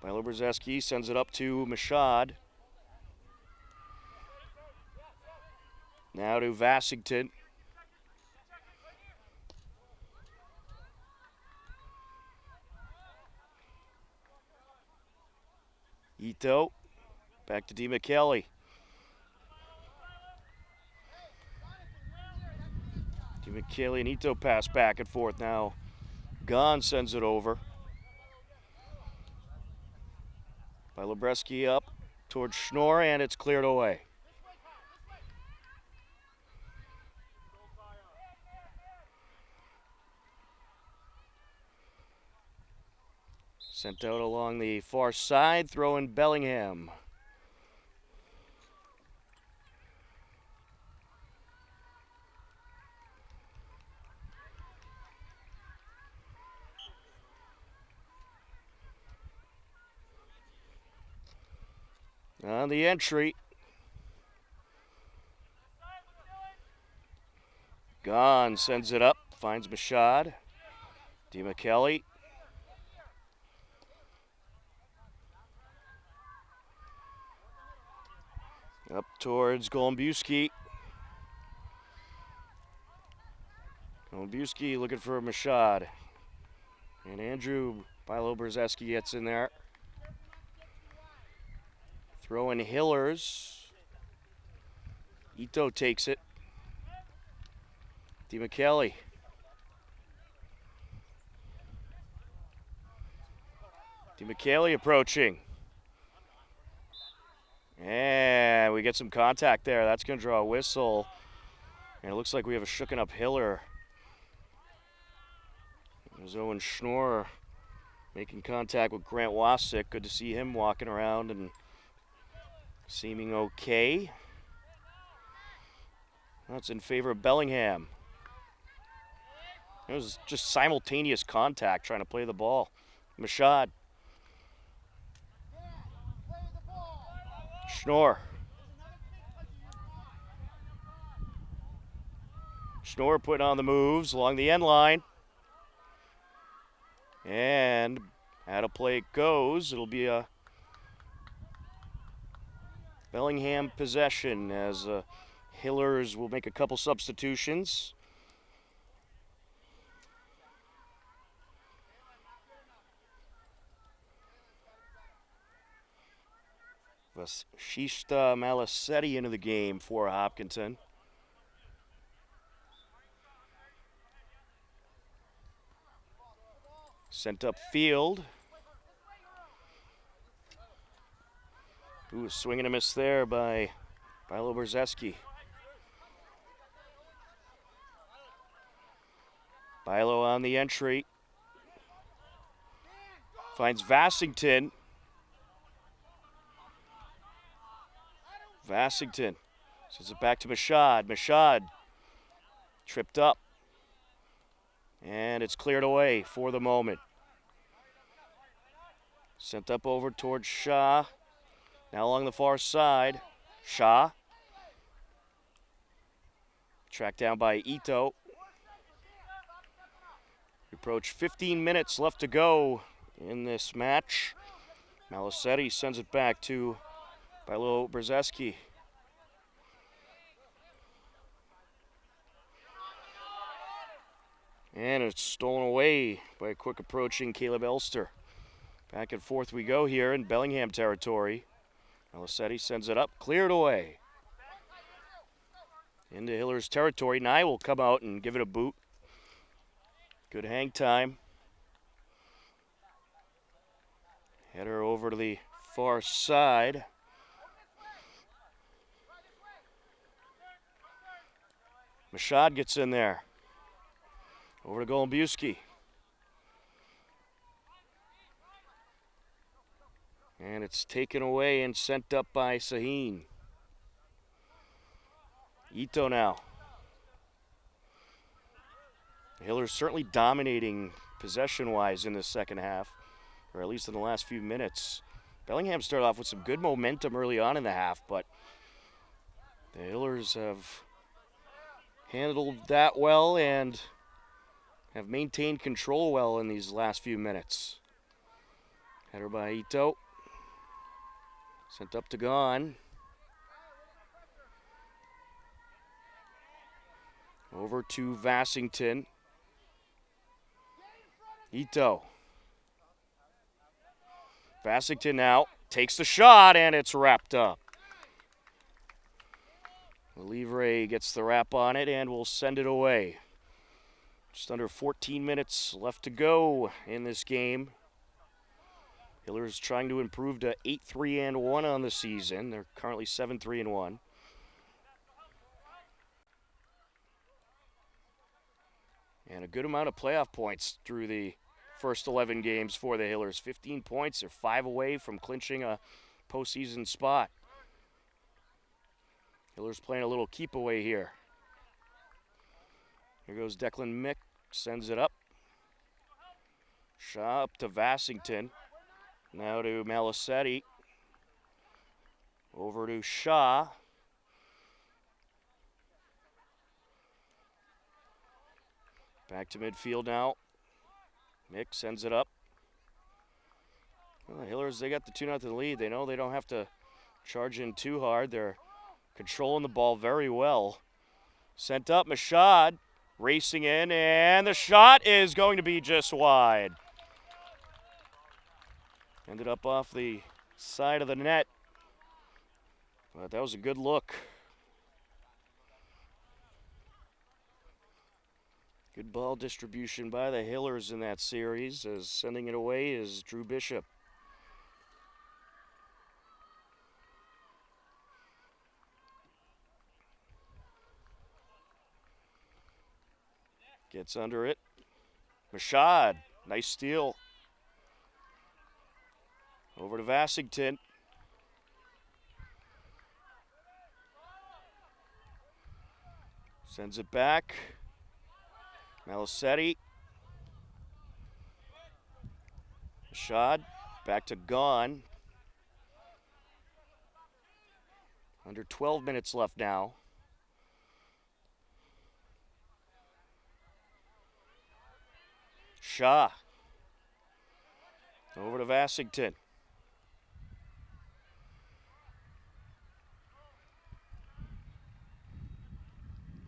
Bilo-Brzeski sends it up to Mashad. Now to Vassington. Ito. Back to DeMcKelly. DeMcKelly and Ito pass back and forth now. Gahn sends it over. Bilo-Brzeski up towards Schnorr, and it's cleared away. Sent out along the far side, throwing Bellingham. On the entry. Gahn sends it up, finds Mashad. DeMcKelly. Up towards Golombuski. Golombuski looking for Mashad. And Andrew Bilo-Brzeski gets in there. Throwing Hillers. Ito takes it. DeMcKelly. DeMcKelly approaching. And we get some contact there. That's going to draw a whistle. And it looks like we have a shooken up Hiller. There's Owen Schnorr making contact with Grant Wasik. Good to see him walking around and seeming okay. That's in favor of Bellingham. It was just simultaneous contact trying to play the ball. Mashad. Schnorr. Schnorr putting on the moves along the end line. And out of play it goes. It'll be a Bellingham possession as Hillers will make a couple substitutions. Vasishta Malasetti into the game for Hopkinton. Sent up field. Ooh, swing and a miss there by Bilo-Brzeski. Bilo on the entry. Finds Vassington. Vassington sends it back to Mashad. Mashad tripped up. And it's cleared away for the moment. Sent up over towards Shaw. Now along the far side. Shaw. Tracked down by Ito. We approach 15 minutes left to go in this match. Malasetti sends it back to Bilo-Brzeski. And it's stolen away by a quick approaching Caleb Elster. Back and forth we go here in Bellingham territory. Malasetti sends it up, cleared away. Into Hiller's territory. Nye will come out and give it a boot. Good hang time. Header over to the far side. Mashad gets in there. Over to Golombuski. And it's taken away and sent up by Sahin. Ito now. Hiller's certainly dominating possession-wise in the second half, or at least in the last few minutes. Bellingham started off with some good momentum early on in the half, but the Hillers have handled that well and have maintained control well in these last few minutes. Header by Ito. Sent up to Gahn. Over to Vassington. Ito. Vassington now takes the shot, and it's wrapped up. Livre gets the wrap on it and will send it away. Just under 14 minutes left to go in this game. Hillers trying to improve to 8-3-1 on the season. They're currently 7-3-1. And a good amount of playoff points through the first 11 games for the Hillers. 15 points. They're 5 away from clinching a postseason spot. Hillers playing a little keep away here. Here goes Declan Mick, sends it up. Shaw up to Vassington. Now to Malasetti. Over to Shaw. Back to midfield now. Mick sends it up. Well, the Hillers, they got the 2-0 lead. They know they don't have to charge in too hard. They're controlling the ball very well. Sent up, Mashad racing in, and the shot is going to be just wide. Ended up off the side of the net, but that was a good look. Good ball distribution by the Hillers in that series, as sending it away is Drew Bishop. Gets under it. Mashad, nice steal. Over to Vassington. Sends it back. Malisetti. Mashad, back to Gone. Under 12 minutes left now. Shaw. Over to Vassington.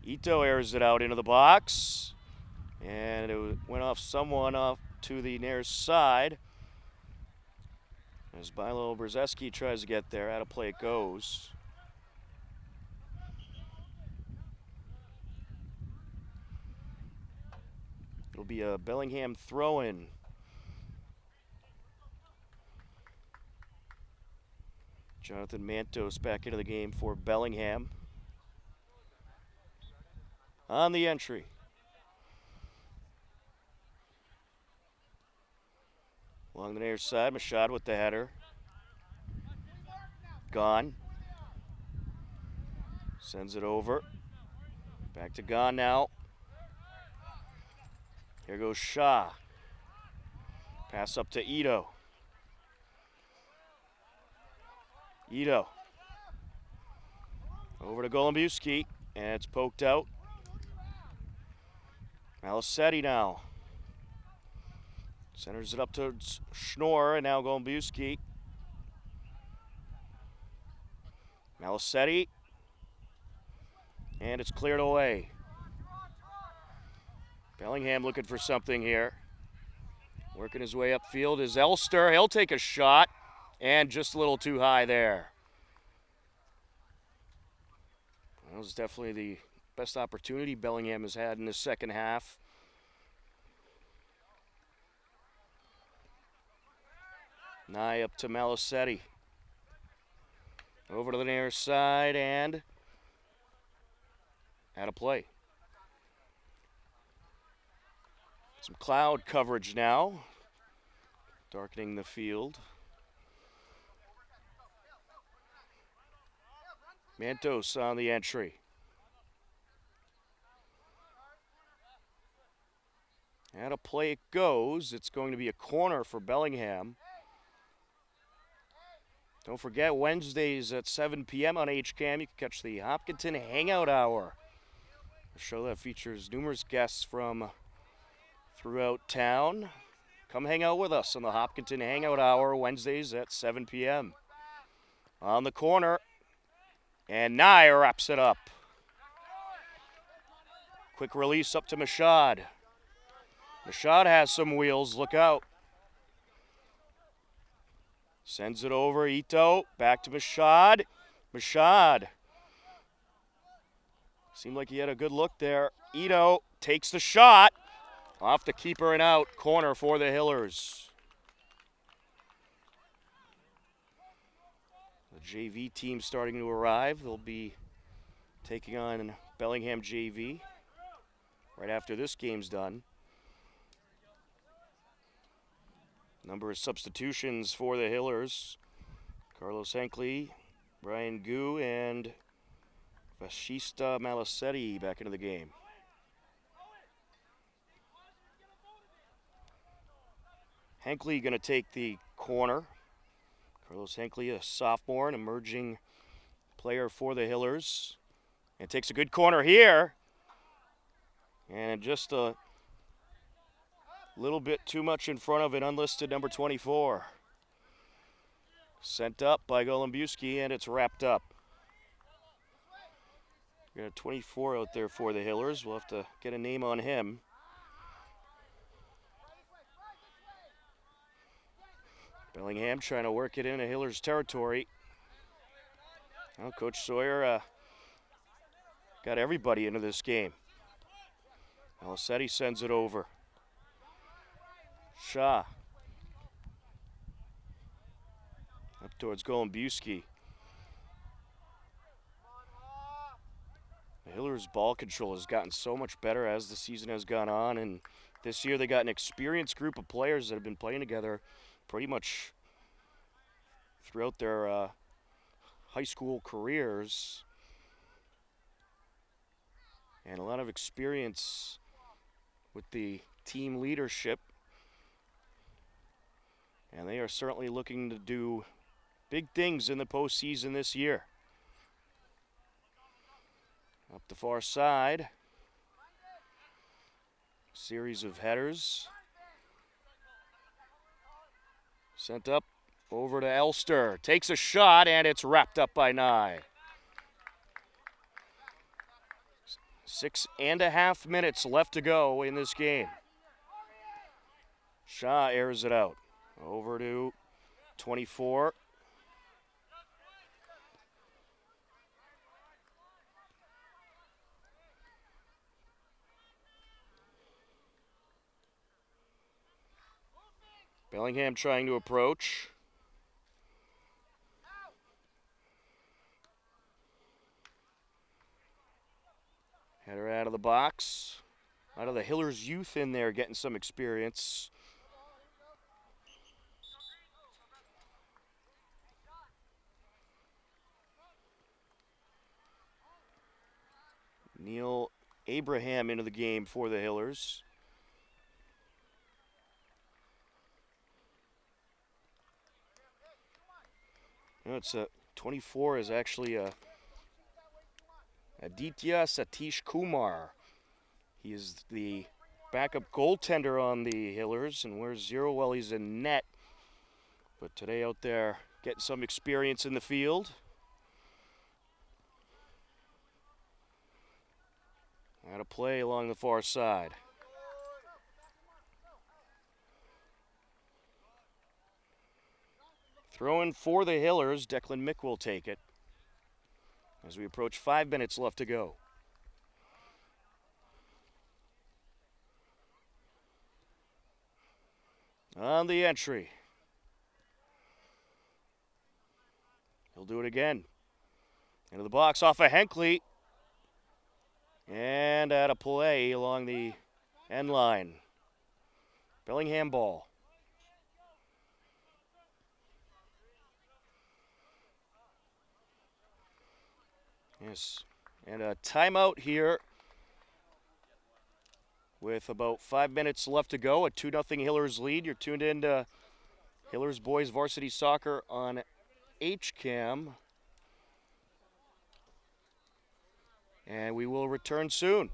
Ito airs it out into the box. And it went off someone off to the near side. As Bilo Brzeski tries to get there, out of play it goes. It'll be a Bellingham throw-in. Jonathan Mantos back into the game for Bellingham. On the entry. Along the near side, Mashad with the header. Gone. Sends it over. Back to Gone now. Here goes Shaw. Pass up to Ito. Ito. Over to Golombuski, and it's poked out. Malisetti now. Centers it up to Schnorr, and now Golombuski. Malisetti. And it's cleared away. Bellingham looking for something here. Working his way upfield is Elster. He'll take a shot, and just a little too high there. That was definitely the best opportunity Bellingham has had in the second half. Nye up to Malisetti. Over to the near side and out of play. Some cloud coverage now, darkening the field. Mantos on the entry. Out of play it goes. It's going to be a corner for Bellingham. Don't forget, Wednesdays at 7 p.m. on HCAM, you can catch the Hopkinton Hangout Hour, a show that features numerous guests from throughout town. Come hang out with us on the Hopkinton Hangout Hour, Wednesdays at 7 p.m. On the corner, and Nye wraps it up. Quick release up to Mashad. Mashad has some wheels, look out. Sends it over, Ito, back to Mashad. Mashad. Seemed like he had a good look there. Ito takes the shot. Off the keeper and out. Corner for the Hillers. The JV team starting to arrive. They'll be taking on Bellingham JV right after this game's done. Number of substitutions for the Hillers. Carlos Henkley, Brian Gu, and Vashista Malisetti back into the game. Henkley going to take the corner. Carlos Henkley, a sophomore, an emerging player for the Hillers. And takes a good corner here. And just a A little bit too much in front of an unlisted number 24. Sent up by Golombuski, and it's wrapped up. We got a 24 out there for the Hillers. We'll have to get a name on him. Bellingham trying to work it into Hillers territory. Well, Coach Sawyer got everybody into this game. Alicetti sends it over. Shaw. Up towards Golombuski. The Hillers' ball control has gotten so much better as the season has gone on, and this year they got an experienced group of players that have been playing together pretty much throughout their high school careers, and a lot of experience with the team leadership, and they are certainly looking to do big things in the postseason this year. Up the far side, series of headers. Sent up over to Elster. Takes a shot, and it's wrapped up by Nye. 6.5 minutes left to go in this game. Shaw airs it out. Over to 24. Bellingham trying to approach. Header out of the box. Out of the Hillers youth in there getting some experience. Neil Abraham into the game for the Hillers. No, it's 24 is actually Aditya Satish Kumar. He is the backup goaltender on the Hillers and wears 0 while he's in net. But today out there getting some experience in the field. Out of play along the far side. Throwing for the Hillers, Declan Mick will take it as we approach 5 minutes left to go. On the entry. He'll do it again. Into the box off of Henkley. And out of play along the end line. Bellingham ball. Yes, and a timeout here with about 5 minutes left to go. A 2-0 Hillers lead. You're tuned in to Hillers Boys Varsity Soccer on HCAM. And we will return soon.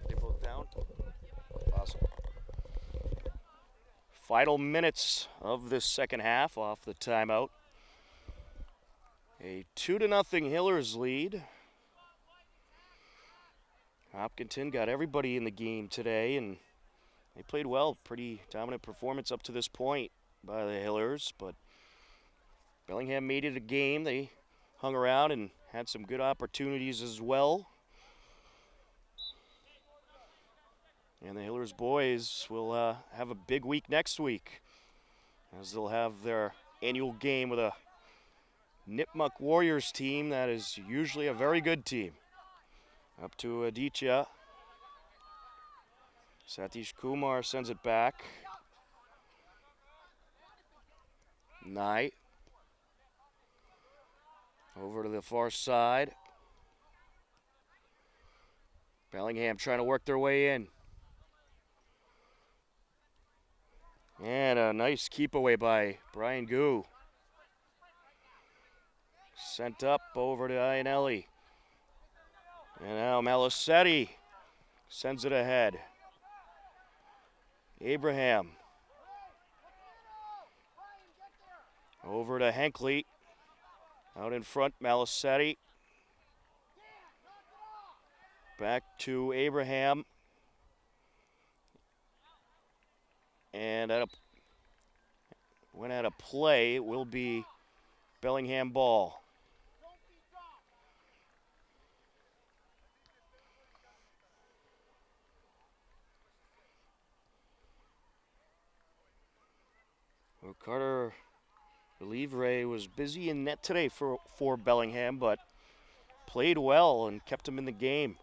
They both down? Awesome. Final minutes of this second half off the timeout. A 2-0 Hillers lead. Hopkinton got everybody in the game today, and they played well. Pretty dominant performance up to this point by the Hillers, but Bellingham made it a game. They hung around and had some good opportunities as well. And the Hillers boys will have a big week next week, as they'll have their annual game with a Nipmuc Warriors team that is usually a very good team. Up to Aditya. Satish Kumar sends it back. Knight. Over to the far side. Bellingham trying to work their way in. And a nice keep away by Brian Gu. Sent up over to Ianelli. And now Malisetti sends it ahead. Abraham. Over to Henkley. Out in front, Malisetti. Back to Abraham. And when at a play, it will be Bellingham ball. Well, Carter Relivre was busy in net today for Bellingham, but played well and kept him in the game.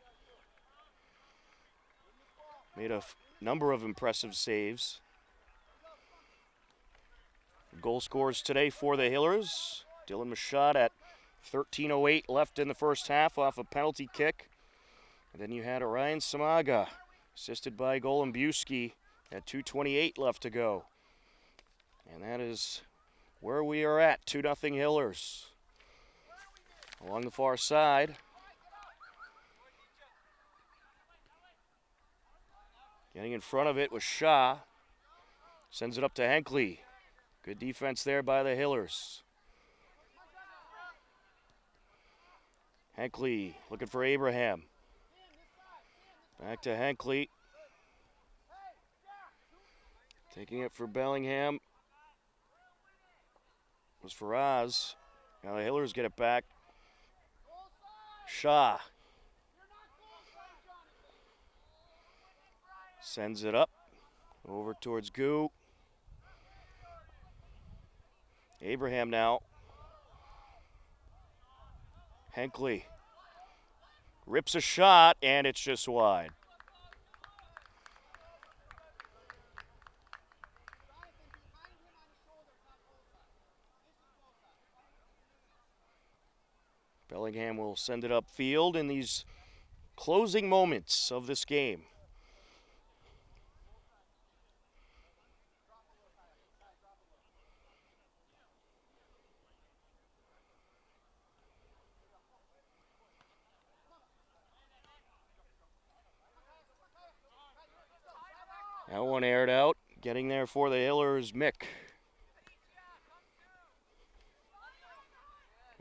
Made a number of impressive saves. Goal scorers today for the Hillers. Dylan Machad at 13:08 left in the first half off a penalty kick. And then you had Orion Samaga, assisted by Golombuski at 2:28 left to go. And that is where we are at, 2-0 Hillers. Along the far side. Getting in front of it was Shaw. Sends it up to Henkley. Good defense there by the Hillers. Henkley looking for Abraham. Back to Henkley. Taking it for Bellingham. Was Faraz. Now the Hillers get it back. Shaw. Sends it up. Over towards Gu. Abraham now. Henkley. Rips a shot, and it's just wide. Bellingham will send it upfield in these closing moments of this game. That one aired out. Getting there for the Hillers, Mick.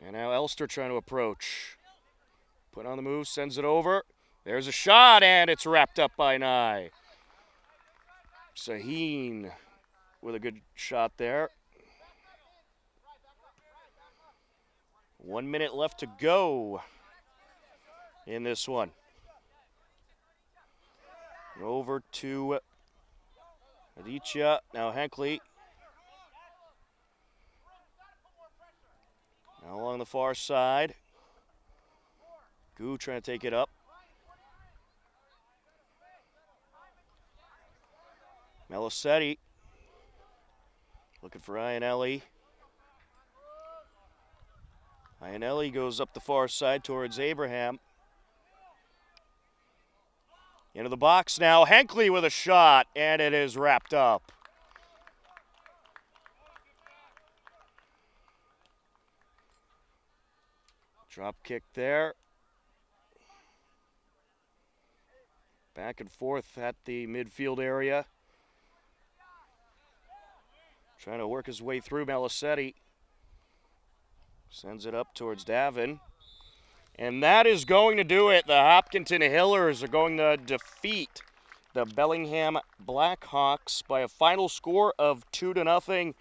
And now Elster trying to approach. Put on the move, sends it over. There's a shot, and it's wrapped up by Nye. Saheen with a good shot there. 1 minute left to go in this one. Over to Aditya, now Henkley. Now along the far side. Gu trying to take it up. Malisetti looking for Ianelli. Ianelli goes up the far side towards Abraham. Into the box now. Henkley with a shot, and it is wrapped up. Drop kick there. Back and forth at the midfield area. Trying to work his way through Malisetti. Sends it up towards Davin. And that is going to do it. The Hopkinton Hillers are going to defeat the Bellingham Blackhawks by a final score of 2-0.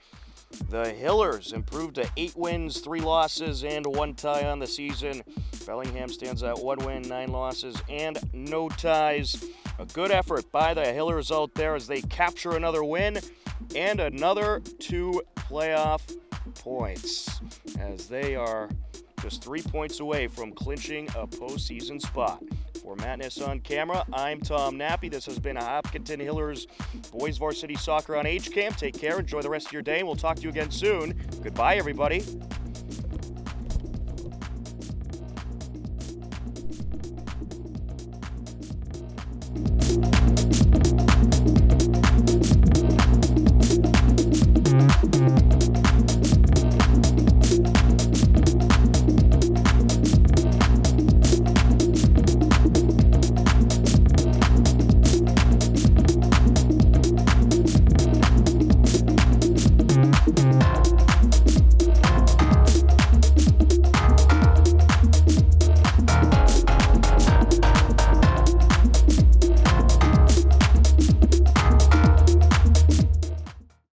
The Hillers improved to 8 wins, 3 losses, and 1 tie on the season. Bellingham stands at 1 win, 9 losses, and no ties. A good effort by the Hillers out there as they capture another win and another 2 playoff points, as they are just 3 points away from clinching a postseason spot. For Matt Ness on camera, I'm Tom Nappy. This has been a Hopkinton Hillers Boys Varsity Soccer on H-Camp. Take care, enjoy the rest of your day, and we'll talk to you again soon. Goodbye, everybody.